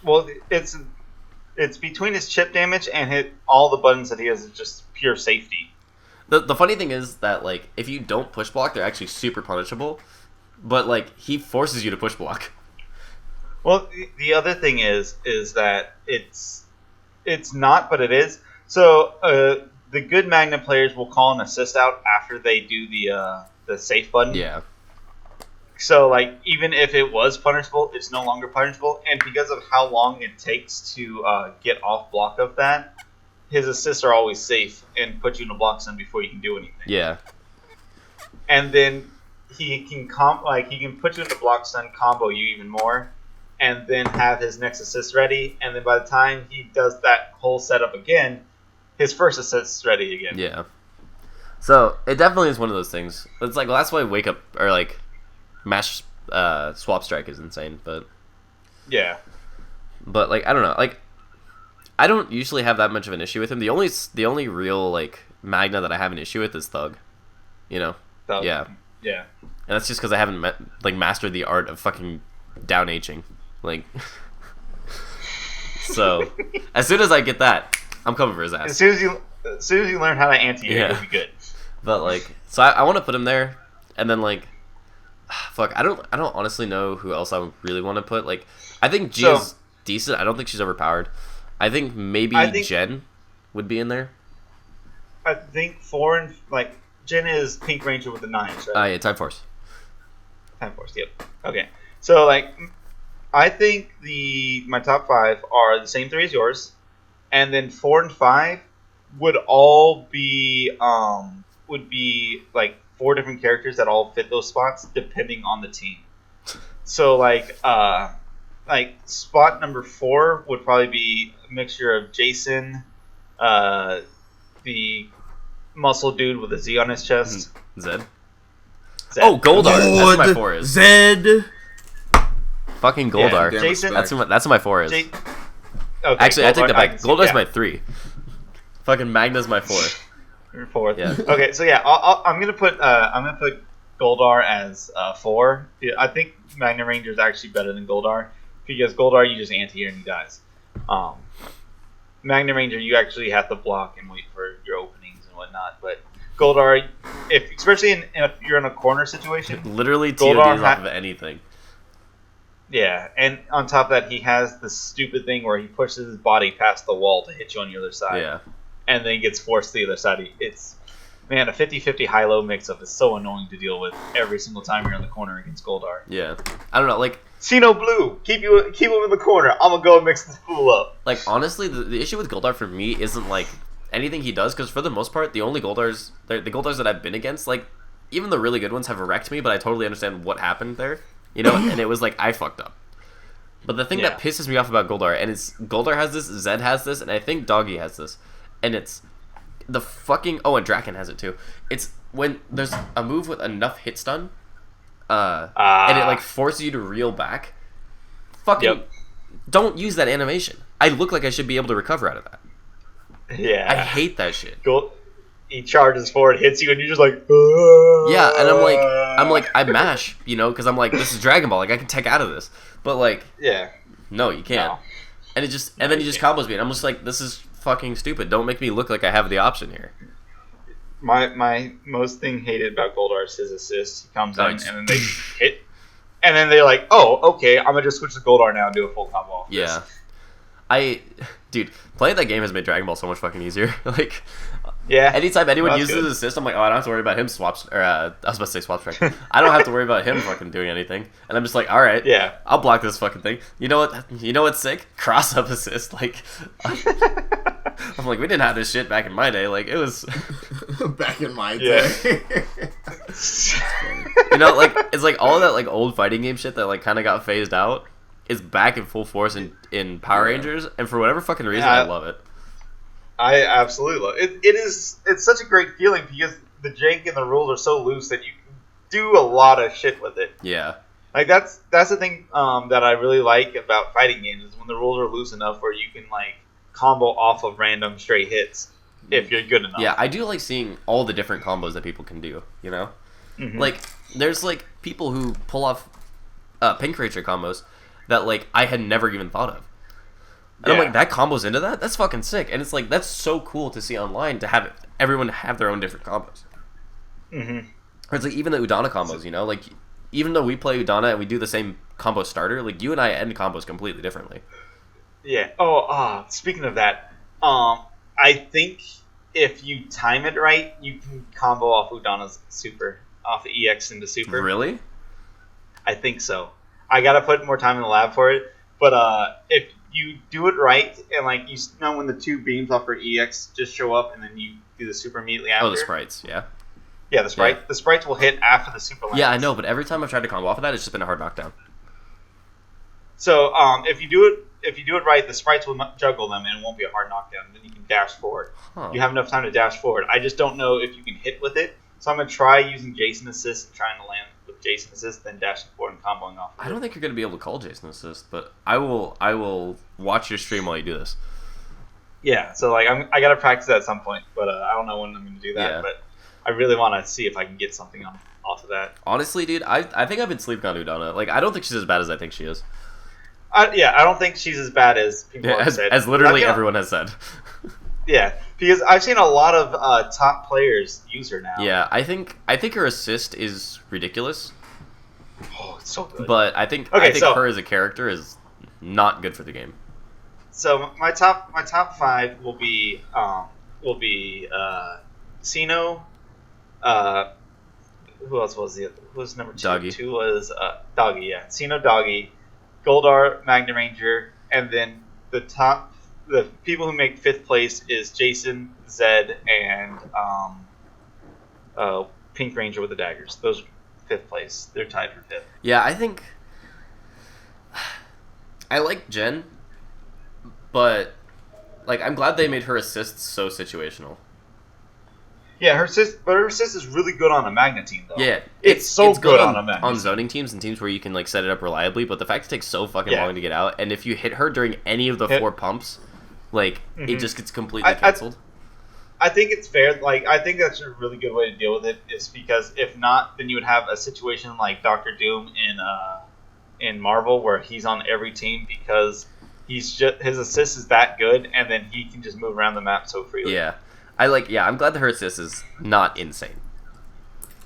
Well, it's between his chip damage and hit all the buttons that he has is just pure safety. The funny thing is that like if you don't push block, they're actually super punishable. But like he forces you to push block. Well, the other thing is that it's not, but it is. So the good Magna players will call an assist out after they do the safe button. Yeah. So like even if it was punishable, it's no longer punishable, and because of how long it takes to get off block of that, his assists are always safe and put you in a block stun before you can do anything. Yeah. And then he can put you in the block stun, combo you even more, and then have his next assist ready. And then by the time he does that whole setup again, his first assist is ready again. Yeah. So it definitely is one of those things. It's like, well, that's why wake up or like mash swap strike is insane. But Yeah. like I don't know. Like I don't usually have that much of an issue with him. The only real like Magna that I have an issue with is Thug. You know. So, Yeah. Yeah. And that's just because I haven't mastered the art of fucking down Hing. Like, so as soon as I get that, I'm coming for his ass. As soon as you learn how to anti-air, Yeah. you'll be good. But like, so I want to put him there, and then like, fuck, I don't honestly know who else I would really want to put. Like, I think Gia's decent. I don't think she's overpowered. I think maybe Jen would be in there. I think Jen is Pink Ranger with the 9s, right? Yeah, Time Force. Time Force, yep. Okay, so like, I think my top 5 are the same 3 as yours, and then 4 and 5 would all be like 4 different characters that all fit those spots depending on the team. So like spot number 4 would probably be a mixture of Jason, the muscle dude with a Z on his chest. Zed. Oh, Goldar. That's what my 4 is. Zed. Fucking Goldar. Yeah, Jason. That's what my 4 is. Okay, Actually, I take that back. Goldar's yeah. my 3. Fucking Magna's my 4. Your 4th. Yeah. Okay, so yeah, I'm gonna put Goldar as 4. Yeah, I think Magna Ranger is actually better than Goldar because Goldar you just anti-air and he dies. Magna Ranger you actually have to block and wait for your openings and whatnot, but Goldar, especially if you're in a corner situation, Literally Goldar TODs off of anything. Yeah, and on top of that, he has this stupid thing where he pushes his body past the wall to hit you on the other side. Yeah. And then gets forced to the other side. It's, man, a 50-50 high-low mix-up is so annoying to deal with every single time you're in the corner against Goldar. Yeah. I don't know, like... Sino Blue, keep him in the corner. I'm gonna go and mix this fool up. Like, honestly, the issue with Goldar for me isn't, like, anything he does, because for the most part, the only Goldars... The Goldars that I've been against, like, even the really good ones have wrecked me, but I totally understand what happened there. You know, and it was like, I fucked up. But the thing that pisses me off about Goldar, and it's Goldar has this, Zed has this, and I think Doggy has this, and it's the fucking... Oh, and Draken has it too. It's when there's a move with enough hit stun, and it like forces you to reel back. Fucking don't use that animation. I look like I should be able to recover out of that. Yeah. I hate that shit. He charges forward, hits you, and you're just like... Yeah, and I'm like, I mash, you know, because I'm like, this is Dragon Ball, like, I can tech out of this. But, like, Yeah. no, you can't. No. And then he just combos me, and I'm just like, this is fucking stupid. Don't make me look like I have the option here. My most thing hated about Goldar is his assist. He comes in, Nice. and then they hit... And then they're like, oh, okay, I'm gonna just switch to Goldar now and do a full combo off this. Yeah. Dude, playing that game has made Dragon Ball so much fucking easier. Like, Yeah. anytime anyone That's uses good. his assist, I'm like, oh, I don't have to worry about him swaps. Or, I was about to say swap strike. I don't have to worry about him fucking doing anything. And I'm just like, all right, Yeah. I'll block this fucking thing. You know what? You know what's sick? Cross up assist. Like, I'm like, we didn't have this shit back in my day. Like, it was, Back in my Yeah. day. you know, like, it's like all that like old fighting game shit that like kind of got phased out is back in full force in Power Rangers, and for whatever fucking reason, I love it. I absolutely love it. It's such a great feeling because the jank and the rules are so loose that you can do a lot of shit with it. Yeah. Like that's the thing that I really like about fighting games is when the rules are loose enough where you can like combo off of random straight hits if you're good enough. Yeah, I do like seeing all the different combos that people can do, you know? Mhm. Like, there's, like, people who pull off Pink Ranger combos that, like, I had never even thought of. And I'm Yeah. like, that combo's into that? That's fucking sick. And it's like, that's so cool to see online to have everyone have their own different combos. Mm-hmm. Or it's like, even the Udana combos, you know? Like, even though we play Udana and we do the same combo starter, like, you and I end combos completely differently. Yeah. Oh, speaking of that, I think if you time it right, you can combo off Udana's super, off EX into super. Really? I think so. I gotta put more time in the lab for it, but if you do it right, and like you know when the two beams off her EX just show up, and then you do the super immediately after. Oh, the sprites, yeah. Yeah, the sprite. Yeah. The sprites will hit after the super lands. Yeah, I know, but every time I've tried to combo off of that, it's just been a hard knockdown. So if you do it right, the sprites will juggle them, and it won't be a hard knockdown. Then you can dash forward. Huh. You have enough time to dash forward. I just don't know if you can hit with it, so I'm gonna try using Jason assist and trying to land with Jason assist, then dashing forward and comboing off. I don't think you're gonna be able to call Jason assist, but I will watch your stream while you do this. Yeah, so like I gotta practice that at some point, but I don't know when I'm gonna do that. Yeah. But I really want to see if I can get something off of that. Honestly, dude, I think I've been sleeping on Udana. Like, I don't think she's as bad as I think she is. I don't think she's as bad as people Yeah, have said. as literally You know, everyone has said. Yeah, because I've seen a lot of top players use her now. Yeah, I think her assist is ridiculous, Oh, it's so good. but I think so- her as a character is not good for the game. So my top 5 will be Sino. Who else was the? Who was number 2? Doggy. 2 was Doggy. Yeah, Sino, Doggy, Goldar, Magna Ranger, and then the people who make 5th place is Jason, Zed, and Pink Ranger with the daggers. Those are 5th place. They're tied for 5th. Yeah, I think I like Jen, but like I'm glad they made her assists so situational. Yeah, her assist is really good on a Magna team though. Yeah, it's so good on a Magna on team. zoning teams and teams where you can like set it up reliably. But the fact it takes so fucking Yeah. long to get out, and if you hit her during any of the 4 pumps, like it just gets completely I- canceled. I think it's fair. Like, I think that's a really good way to deal with it. Is because if not, then you would have a situation like Doctor Doom in Marvel, where he's on every team because his assist is that good, and then he can just move around the map so freely. Yeah, I'm glad that her assist is not insane.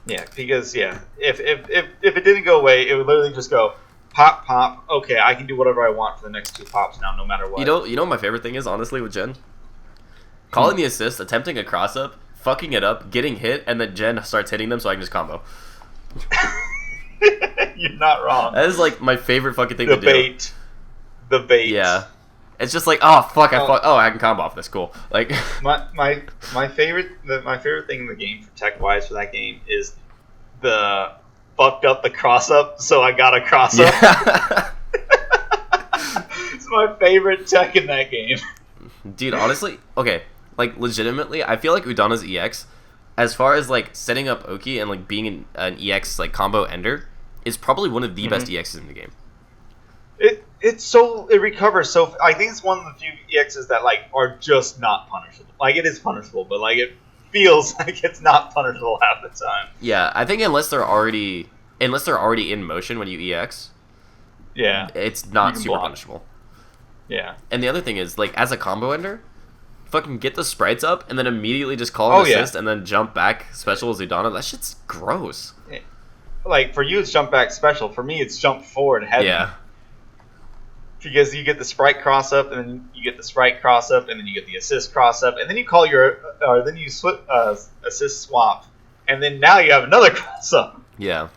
Yeah, because if it didn't go away, it would literally just go pop pop. Okay, I can do whatever I want for the next 2 pops now, no matter what. You know what my favorite thing is, honestly, with Jen? Calling the assist, attempting a cross up, fucking it up, getting hit, and then Jen starts hitting them so I can just combo. You're not wrong. That is like my favorite fucking thing The to do. bait. The bait. Yeah. It's just like, oh fuck, I can combo off this, cool. Like My favorite thing in the game for tech wise for that game is the fucked up the cross up, so I got a cross up. yeah. It's my favorite tech in that game. Dude, honestly, okay, like legitimately, I feel like Udana's EX, as far as like setting up Oki and like being an EX like combo ender, is probably one of the best EXs in the game. It recovers so. I think it's one of the few EXs that like are just not punishable. Like, it is punishable, but like it feels like it's not punishable half the time. Yeah, I think unless they're already in motion when you EX, Yeah, it's You not can super block. punishable. yeah. And the other thing is, like, as a combo ender, fucking get the sprites up and then immediately just call Oh, an yeah. assist and then jump back special as Udana. That shit's gross. Like, for you, it's jump back special. For me, it's jump forward heavy. Yeah. Because you get the sprite cross up, and then you get the sprite cross up, and then you get the assist cross up, and then you call then you assist swap, and then now you have another cross up. Yeah.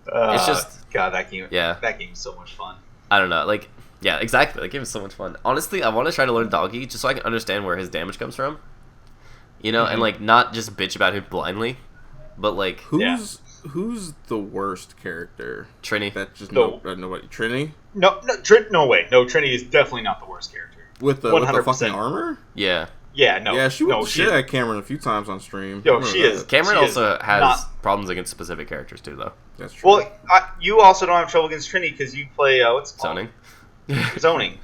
It's just- God, that game. Yeah. That game's so much fun. I don't know. Like, yeah, exactly. That game is so much fun. Honestly, I want to try to learn Doggy just so I can understand where his damage comes from. You know, and like not just bitch about him blindly, but like Who's the worst character? Trini. That just No. nobody. Trini No, no way. No, Trinity is definitely not the worst character. with the 100%. fucking armor. Yeah. Yeah, no. Yeah, she no, whipped the shit at Cameron a few times on stream. Yo, I remember she that. is. Cameron She is also has not- problems against specific characters too, though. That's true. Well, you also don't have trouble against Trinity because you play what's it called? Zoning. Zoning.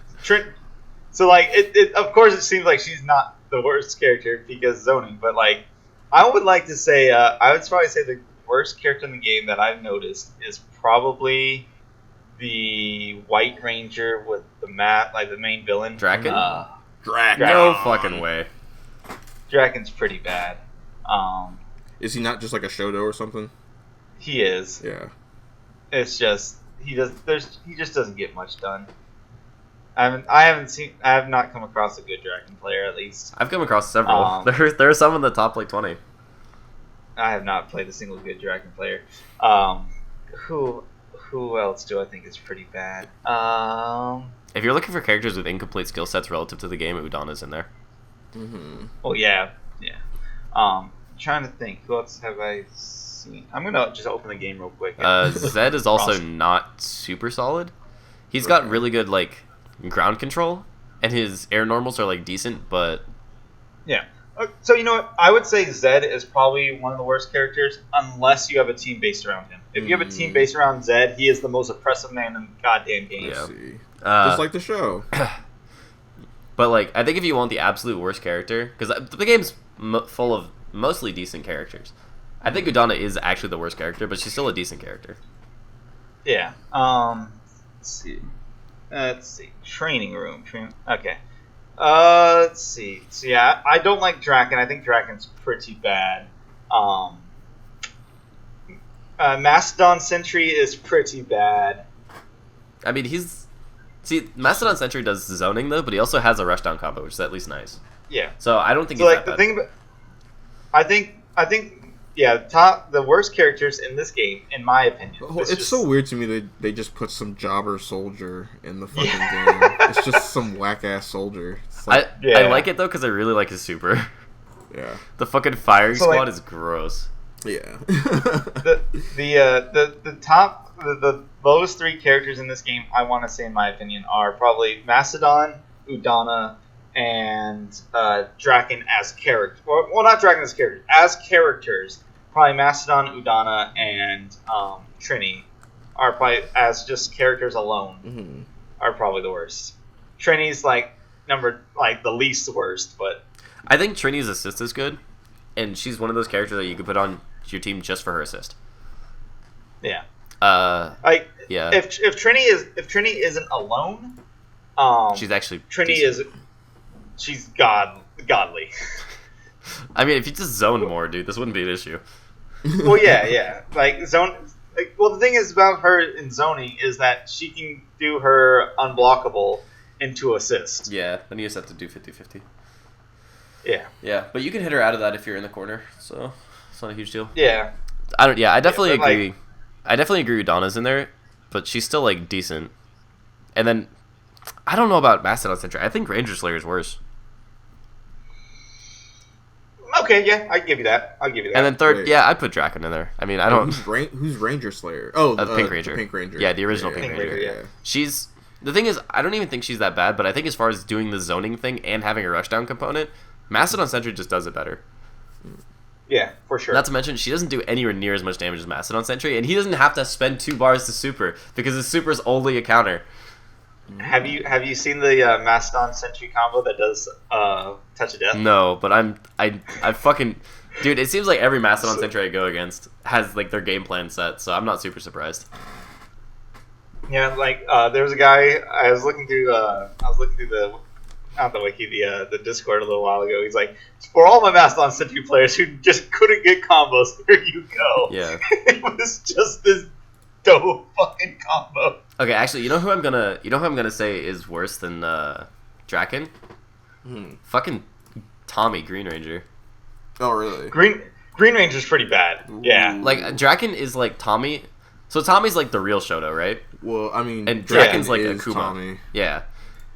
So like it of course it seems like she's not the worst character because zoning, but like I would like to say I would probably say the worst character in the game that I've noticed is probably the White Ranger with the map, like the main villain. Draken? Drac. No fucking way. Draken's pretty bad. Is he not just like a Shoto or something? He is. Yeah. It's just he just doesn't get much done. I have not come across a good Draken player at least. I've come across several. There are some in the top like 20. I have not played a single good Dragon player. Who else do I think is pretty bad? If you're looking for characters with incomplete skill sets relative to the game, Udana's in there. Mm-hmm. Oh yeah. Trying to think. Who else have I seen? I'm gonna just open the game real quick. Zed is also Roster. not super solid. He's got really good like ground control, and his air normals are like decent, but Yeah. So you know what? I would say Zed is probably one of the worst characters unless you have a team based around him. If you have a team based around Zed, he is the most oppressive man in the goddamn game. Yeah. Let's see. uh, Just like the show. but like I think if you want the absolute worst character, because the game's full of mostly decent characters, I think Udana is actually the worst character, but she's still a decent character. Yeah. Let's see. let's see. Training room. Okay. Let's see. So yeah, I don't like Draken. I think Draken's pretty bad. Mastodon Sentry is pretty bad. I mean, Mastodon Sentry does zoning though, but he also has a rushdown combo, which is at least nice. Yeah. So I don't think So he's like that the bad. thing, I think yeah, the worst characters in this game, in my opinion. It's so weird to me that they just put some jobber soldier in the fucking game. It's just some whack ass soldier. It's like, I like it though because I really like his super. yeah, The fucking firing So, squad like- is gross. yeah. the lowest three characters in this game, I want to say in my opinion, are probably Mastodon, Udana, and Draken as characters. Well, not Draken as characters. As characters, probably Mastodon, Udana, and Trini are probably, as just characters alone, are probably the worst. Trini's like the least worst, but I think Trini's assist is good, and she's one of those characters that you could put on your team just for her assist. yeah. Yeah. If Trini isn't alone, She's actually Trini decent. she's godly. I mean, if you just zone more, dude, this wouldn't be an issue. Well, yeah. Well, the thing is about her in zoning is that she can do her unblockable into assist. Yeah, then you just have to do 50-50. Yeah. Yeah, but you can hit her out of that if you're in the corner, so it's not a huge deal. Yeah. I definitely but, like- agree. I definitely agree Udana's in there, but she's still like decent. And then I don't know about Mastodon Sentry. I think Ranger Slayer is worse. Okay, yeah, I give you that. I'll give you that. And then third, Wait. yeah, I'd put Draken in there. I mean, I don't. Who's Ranger Slayer? Oh, Pink Ranger. The Pink Ranger. Yeah, the original Pink Pink Ranger. Ranger, yeah. She's the thing is, I don't even think she's that bad, but I think as far as doing the zoning thing and having a rushdown component, Mastodon Sentry just does it better. Yeah, for sure. Not to mention, she doesn't do anywhere near as much damage as Mastodon Sentry, and he doesn't have to spend 2 bars to super because his super is only a counter. Have you seen the Mastodon Sentry combo that does Touch of Death? No, but I fucking dude. It seems like every Mastodon Sentry I go against has like their game plan set, so I'm not super surprised. Yeah, like there was a guy I was looking through the not the wiki, the Discord a little while ago. He's like, for all my Mastodon Sentry players who just couldn't get combos, there you go. Yeah. It was just this dope fucking combo. Okay, actually, you know who I'm gonna say is worse than Draken? Fucking Tommy Green Ranger. Oh, really? Green Ranger's pretty bad. Yeah. Like Draken is like Tommy. So Tommy's like the real Shoto, right? Well, I mean, And Draken Draken's like is Akuma. Tommy. Yeah.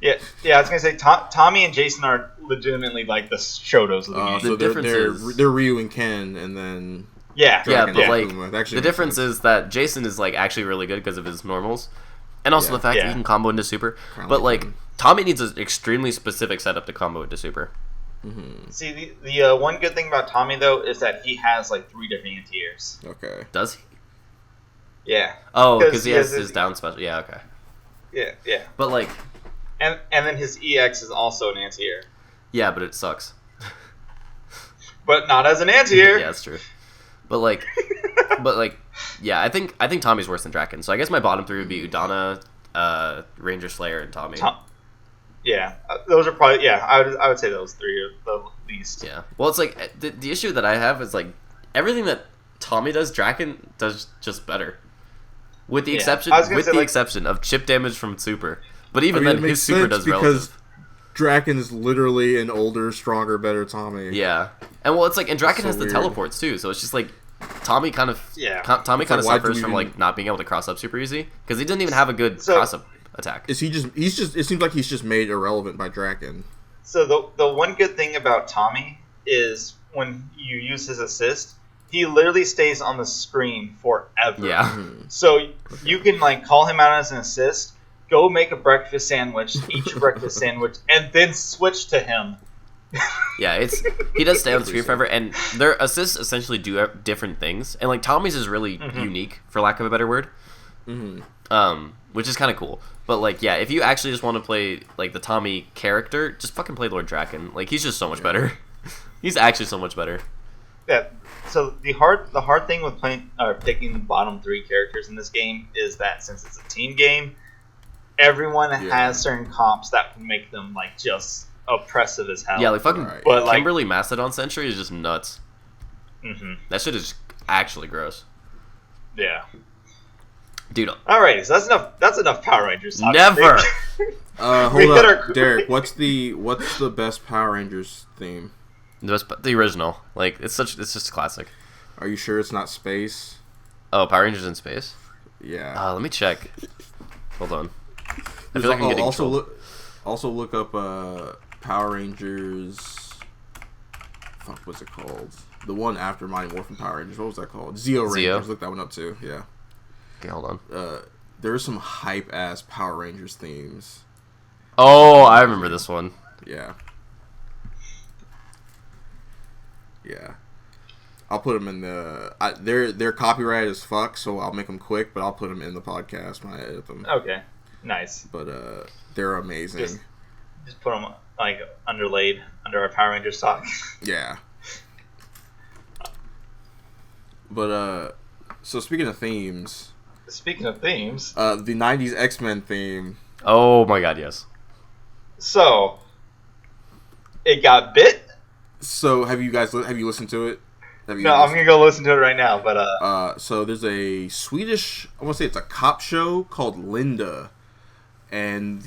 Yeah, I was gonna say Tommy and Jason are legitimately like the Shotos of the game. The So difference is- they're Ryu and Ken, and then Yeah, Yeah, Draken but and like Akuma. That actually the makes difference sense. is that Jason is like actually really good because of his normals, and also Yeah. the fact that Yeah. he can combo into super. Kinda But like like him. Tommy needs an extremely specific setup to combo into super. See, the one good thing about Tommy though is that he has like 3 different anti-airs. Okay. Does he? Yeah, Oh, 'Cause because he he has has his his- down special. Yeah, okay. yeah, But like, and then his EX is also an anti-air, yeah, but it sucks. but not as an anti-air. Yeah, that's true. But like, yeah, I think Tommy's worse than Draken. So I guess my bottom 3 would be Udana, Ranger Slayer, and Tommy. Yeah, those are probably I would say those 3 are the least. Yeah. Well, it's like the issue that I have is like everything that Tommy does, Draken does just better. With the Yeah. exception, I was gonna say, like- exception of chip damage from super. But even I mean, then, it his makes super sense does because relative. Draken is literally an older, stronger, better Tommy. Yeah. And well, it's like, and Draken So has the weird. teleports too, so it's just like Tommy kind of Yeah. Tommy It's kind of like, why do suffers we from even- like not being able to cross up super easy because he doesn't even have a good So- cross up attack. Is he just? He's just. It seems like he's just made irrelevant by Draken. So the one good thing about Tommy is when you use his assist, he literally stays on the screen forever. Yeah. So you can like call him out as an assist, go make a breakfast sandwich, eat your breakfast sandwich, and then switch to him. Yeah, he does stay on the screen forever, and their assists essentially do different things, and like Tommy's is really unique, for lack of a better word, which is kind of cool. But like, yeah, if you actually just want to play like the Tommy character, just fucking play Lord Draken. Like he's just so much better. He's actually so much better. Yeah. So the hard thing with picking the bottom 3 characters in this game is that since it's a team game, everyone Yeah. has certain comps that can make them like just oppressive as hell. Yeah, like fucking Right. But, like- Kimberly Mastodon Sentry is just nuts. hmm That shit is actually gross. Yeah. Dude, Alrighty, so that's enough Power Rangers talk. Never! Hold We hit up, our- Derek. What's the best Power Rangers theme? the original. Like, it's just a classic. Are you sure it's not space? Oh, Power Rangers in Space? Yeah. Let me check. Hold on. I feel like I'm getting trolled. Also look up Power Rangers. Fuck, what's it called? The one after Mighty Morphin Power Rangers. What was that called? Zeo Rangers. Look that one up too. Yeah. Okay, hold on. There are some hype ass Power Rangers themes. Oh, I remember this one. Yeah. Yeah. I'll put them in the. They're copyrighted as fuck, so I'll make them quick. But I'll put them in the podcast when I edit them. Okay, nice. But they're amazing. Just put them like underlaid under our Power Rangers talk. Yeah. But so speaking of themes, Speaking of themes, the '90s X-Men theme. Oh my god, yes. so it got bit. So have you listened to it? Have you No, I'm gonna go listen to it right now. But So there's a Swedish, I want to say it's a cop show called Linda, and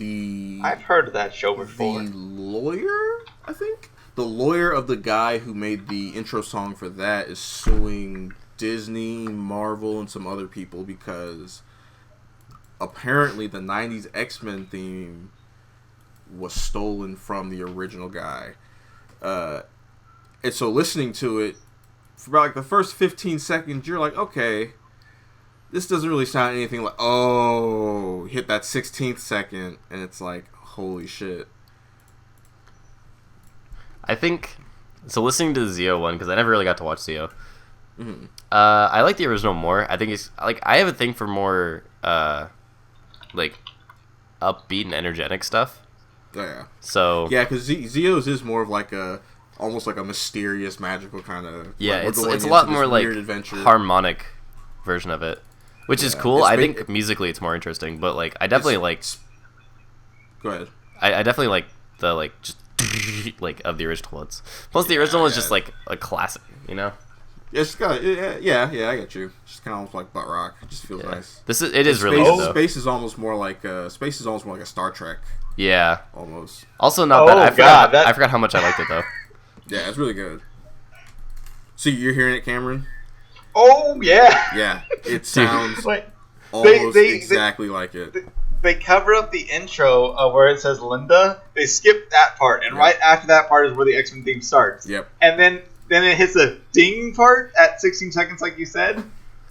I've heard of that show the before. lawyer, I think, the lawyer of the guy who made the intro song for that is suing Disney, Marvel, and some other people because apparently the '90s X-Men theme was stolen from the original guy. And so listening to it, for about like the first 15 seconds, you're like, okay, this doesn't really sound anything like, oh, hit that 16th second, and it's like, holy shit. I think so. Listening to the Zeo one, because I never really got to watch Zeo. Mm-hmm. I like the original more. I think it's like I have a thing for more like upbeat and energetic stuff. Oh, yeah. So Yeah, because Zeo's is more of like almost like a mysterious, magical kind of. yeah, like, we're it's going a into lot this more like weird adventure. harmonic version of it, which is Yeah. cool. It's I ba- think musically it's more interesting, but like I definitely like Go ahead. I definitely like the like just like of the original ones. Plus the original is just like a classic, you know. Yeah, it's got yeah, I get you. It's just kind of almost like butt rock. It just feels Yeah. nice. It is really Space, good though. Space is almost more like a Star Trek Yeah. almost. Also not Oh, bad. God, I forgot how much I liked it though. Yeah, it's really good. So you're hearing it, Cameron? Oh yeah. Yeah, it sounds Like almost they- exactly like it. they cover up the intro where it says Linda. They skip that part, and Yeah. right after that part is where the X-Men theme starts. Yep, And then it hits a ding part at 16 seconds, like you said.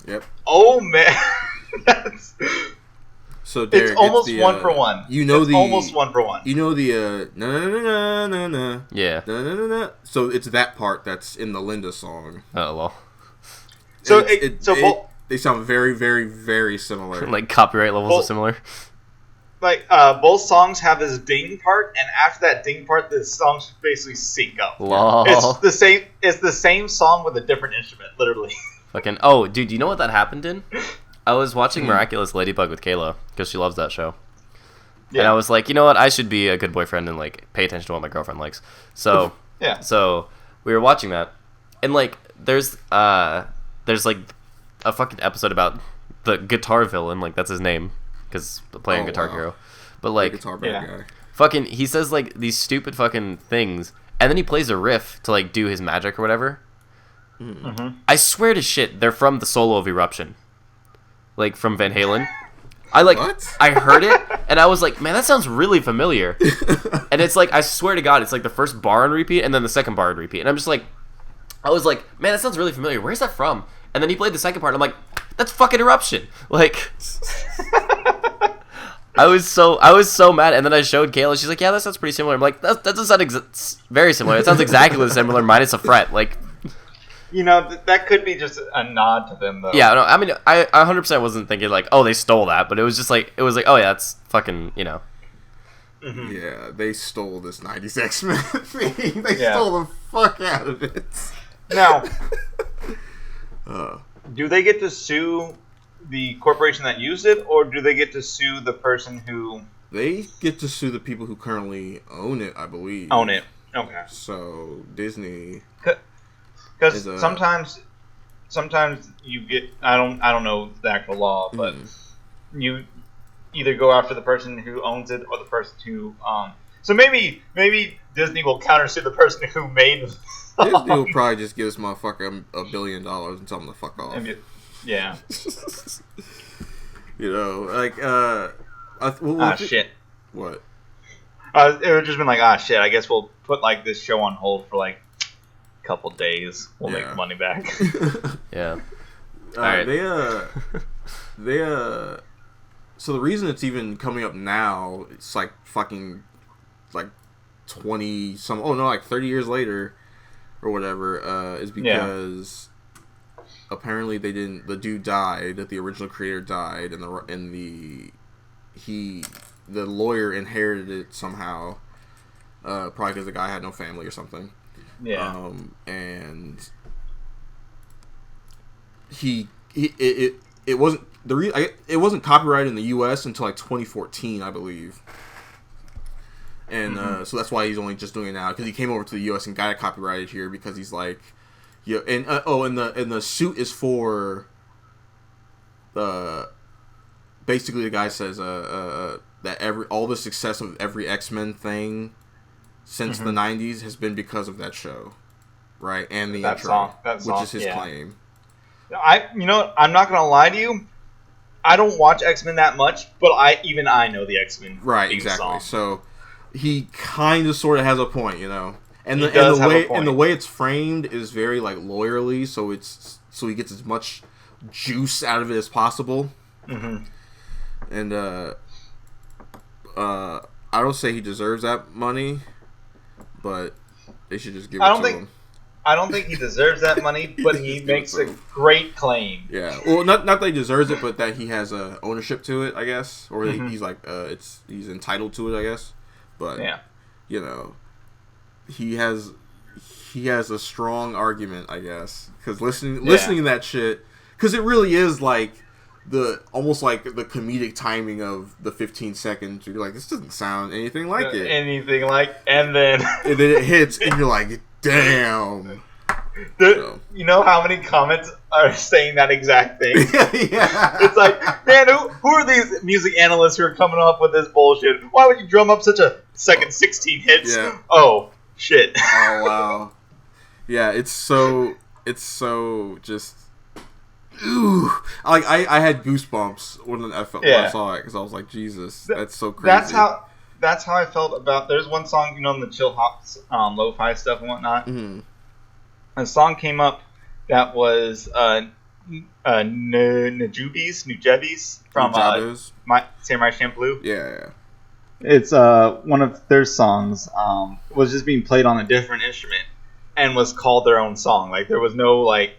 yep. Oh man, That's, So Derek, it's almost the, 1 for 1. You know it's almost 1 for 1. You know the na na na na na Yeah. na na na na. So it's that part that's in the Linda song. Oh well. So And they sound very, very, very similar. Like copyright levels Well- are similar. Both songs have this ding part, and after that ding part, the songs basically sync up. Lol. It's the same. It's the same song with a different instrument, literally. Fucking oh, dude, you know what that happened in? I was watching Miraculous Ladybug with Kayla because she loves that show. And I was like, you know what? I should be a good boyfriend and like pay attention to what my girlfriend likes. So Yeah. So we were watching that, and like there's like a fucking episode about the guitar villain, like that's his name, because playing Oh, Guitar wow. Hero. But like Guitar bad Yeah. guy. fucking he says like these stupid fucking things, and then he plays a riff to like do his magic or whatever. I swear to shit, they're from the solo of Eruption, like from Van Halen. What? I heard it and I was like, man, that sounds really familiar. And it's like, I swear to God, it's like the first bar on repeat and then the second bar on repeat. And I'm just like, I was like, man, that sounds really familiar. Where's that from? And then he played the second part. And I'm like, that's fucking Eruption. Like, I was so mad. And then I showed Kayla. She's like, yeah, that sounds pretty similar. I'm like, that doesn't sound very similar. It sounds exactly similar minus a fret. Like, You know, that could be just a nod to them, though. yeah, no, I mean, I 100% wasn't thinking like, oh, they stole that, but it was just like, oh yeah, that's fucking, you know. Yeah, they stole this '90s X-Men theme. They Yeah. stole the fuck out of it. Now, Uh, do they get to sue the corporation that used it, or do they get to sue the person who They get to sue the people who currently own it, I believe. own it? Okay. So Disney. Because Is, sometimes you get I don't know the actual law, but you either go after the person who owns it or the person who So maybe Disney will countersue the person who made the Disney will probably just give this motherfucker $1 billion and tell him to fuck off. Yeah. You know, like Shit. What? It would just been like, shit. I guess we'll put like this show on hold for like a couple days. We'll make the money back. Yeah. All right. So the reason it's even coming up now, it's like fucking like 30 years later or whatever, is because apparently the dude died, that the original creator died, and the lawyer inherited it somehow, probably because the guy had no family or something. Yeah. And it wasn't copyrighted in the U.S. until like 2014, I believe. And so that's why he's only just doing it now, because he came over to the U.S. and got it copyrighted here, because he's like, yeah. And the suit is for basically the guy says that all the success of every X-Men thing since the 90s has been because of that show, right? And the intro, which is his claim. I'm not gonna lie to you. I don't watch X-Men that much, but I know the X-Men. Right, exactly. Song. So he kind of sort of has a point, you know. And the way it's framed is very like lawyerly, so he gets as much juice out of it as possible. Mm-hmm. And I don't say he deserves that money, but they should just give it to him. I don't think he deserves that money, but he makes a great claim. Yeah, well, not that he deserves it, but that he has ownership to it, I guess, or he's like he's entitled to it, I guess. But you know, he has a strong argument, I guess, because listening to that shit, because it really is like almost like the comedic timing of the 15 seconds. You're like, this doesn't sound anything like it. And then it hits, and you're like, damn. You know how many comments are saying that exact thing? Yeah. It's like, man, who are these music analysts who are coming up with this bullshit? Why would you drum up such a second 16 hits? Yeah. Oh, shit. Oh, wow. Yeah, it's so just... Ooh. Like, I had goosebumps when I saw it, because I was like, Jesus, that's so crazy. That's how I felt about... There's one song, in the chill hops, lo-fi stuff and whatnot. Mm-hmm. A song came up that was Nujabes from Samurai Champloo. Yeah. It's one of their songs was just being played on a different instrument and was called their own song. Like, there was no like,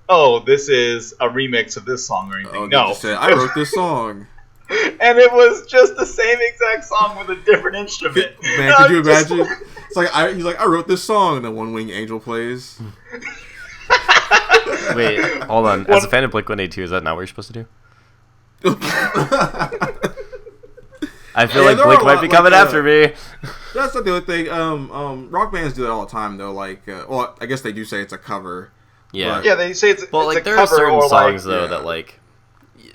oh, this is a remix of this song or anything. Oh, no, I wrote this song. And it was just the same exact song with a different instrument. Man, could you imagine? It's like he's like, I wrote this song, and then One Wing Angel plays. Wait, hold on. As a fan of Blink-182, is that not what you're supposed to do? I feel like Blink might be coming after me. That's not the other thing. Rock bands do that all the time, though. Like, well, I guess they do say it's a cover. Yeah. Yeah, they say it's well, it's like a there cover, are certain or songs like, though that like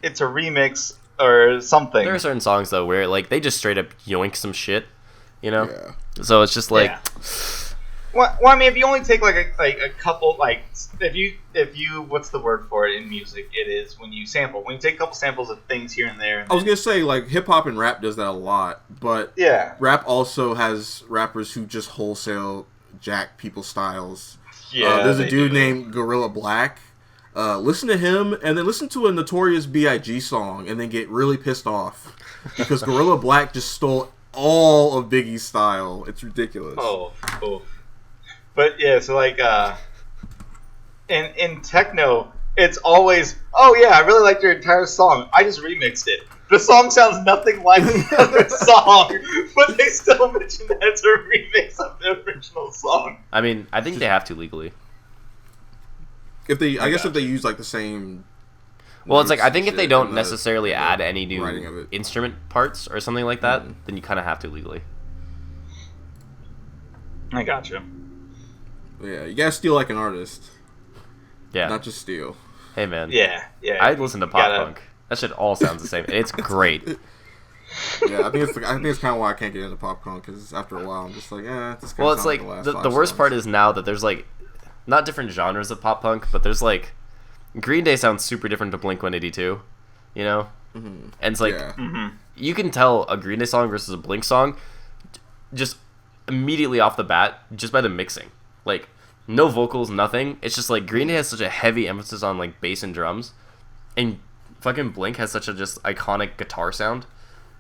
it's a remix or something. There are certain songs though where like they just straight up yoink some shit, Yeah. So it's just like. Yeah. Well, I mean, if you only take like a couple, like if you what's the word for it in music? It is when you sample. When you take a couple samples of things here and there. I was gonna say like hip hop and rap does that a lot, but rap also has rappers who just wholesale jack people's styles. Yeah, there's a dude named Gorilla Black. Listen to him, and then listen to a Notorious B.I.G. song, and then get really pissed off because Gorilla Black just stole all of Biggie's style. It's ridiculous. Oh. But yeah, so like in techno, it's always, oh yeah, I really liked your entire song. I just remixed it. The song sounds nothing like the other song, but they still mention that it's a remix of the original song. I mean, I think they have to legally. I guess if they use like the same. Well, it's like I notes think and if they shit, don't and necessarily add any writing of new it. instrument parts or something like that, then you kind of have to legally. I gotcha. Yeah, you gotta steal like an artist, Yeah. not just steal. Hey man. Yeah. I listen to You pop gotta- punk. That shit all sounds the same, and it's great. Yeah, I think it's kind of why I can't get into pop punk because after a while I'm just like, this. Well, it's like the worst part is now that there's like not different genres of pop punk, but there's like Green Day sounds super different to Blink 182, you know, and it's like you can tell a Green Day song versus a Blink song just immediately off the bat just by the mixing. Like no vocals, nothing. It's just like Green Day has such a heavy emphasis on like bass and drums, and fucking Blink has such a just iconic guitar sound.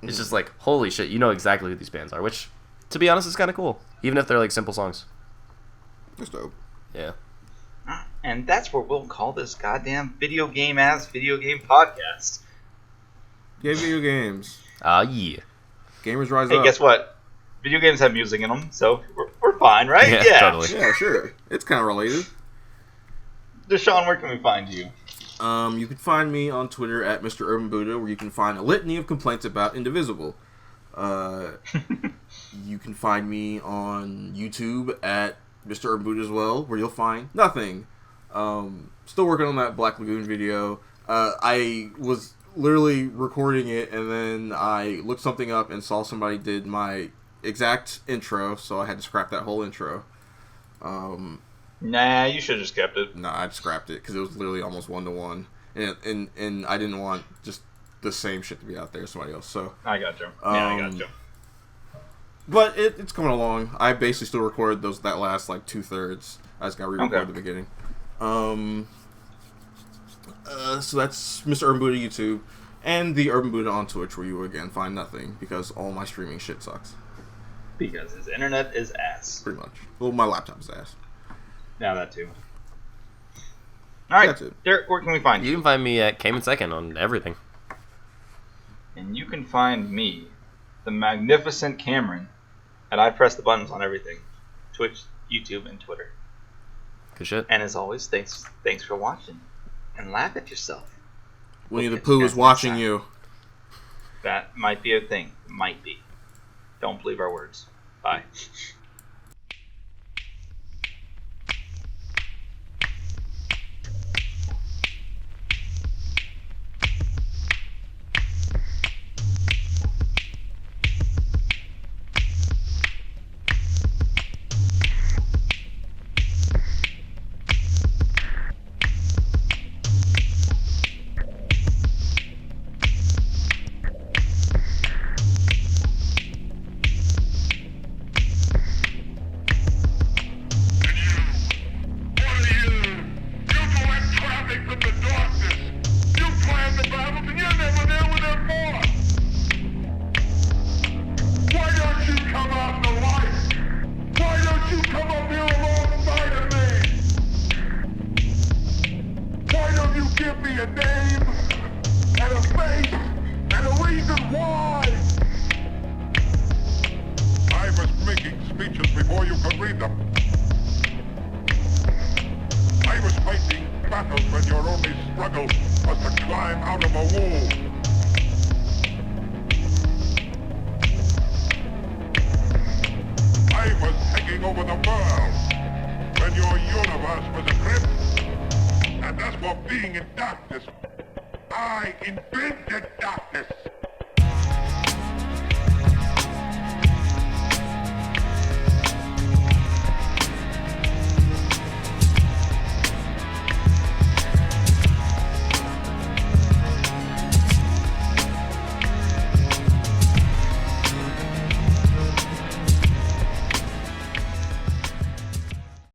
It's just like, holy shit, you know exactly who these bands are, which, to be honest, is kind of cool. Even if they're like simple songs. That's dope. Yeah. And that's what we'll call this goddamn video game podcast. Yeah, video games. Yeah. Gamers rise Hey, up. guess what? Video games have music in them, so we're fine, right? Yeah, totally. Yeah, sure. It's kind of related. DeShon, where can we find you? You can find me on Twitter at Mr. Urban Buddha, where you can find a litany of complaints about Indivisible. You can find me on YouTube at Mr. Urban Buddha as well, where you'll find nothing. Still working on that Black Lagoon video. I was literally recording it, and then I looked something up and saw somebody did my exact intro, so I had to scrap that whole intro. Nah, you should have just kept it. No, I scrapped it because it was literally almost 1-to-1, and I didn't want just the same shit to be out there as somebody else. So, I got you. Yeah, I got you. but it's coming along. I basically still recorded that last like 2/3. I just got to re-record the beginning. So that's Mr. Urban Buddha YouTube and the Urban Buddha on Twitch, where you will again find nothing because all my streaming shit sucks. Because his internet is ass. Pretty much. Well, my laptop's ass. Now that too. Alright, That's it. Derek, where can we find You you? can find me at Cayman Second on everything. And you can find me, the magnificent Cameron, and I press the buttons on everything. Twitch, YouTube, and Twitter. Good shit. And as always, thanks for watching. And laugh at yourself. Winnie the Look at Pooh is that watching inside. you. That might be a thing. Might be. Don't believe our words. Bye. Give me a name and a face and a reason why. I was making speeches before you could read them. I was fighting battles when your only struggle was to climb out of a wall. I was hanging over the world when your universe was a crypt. And as for being in darkness, I invented darkness.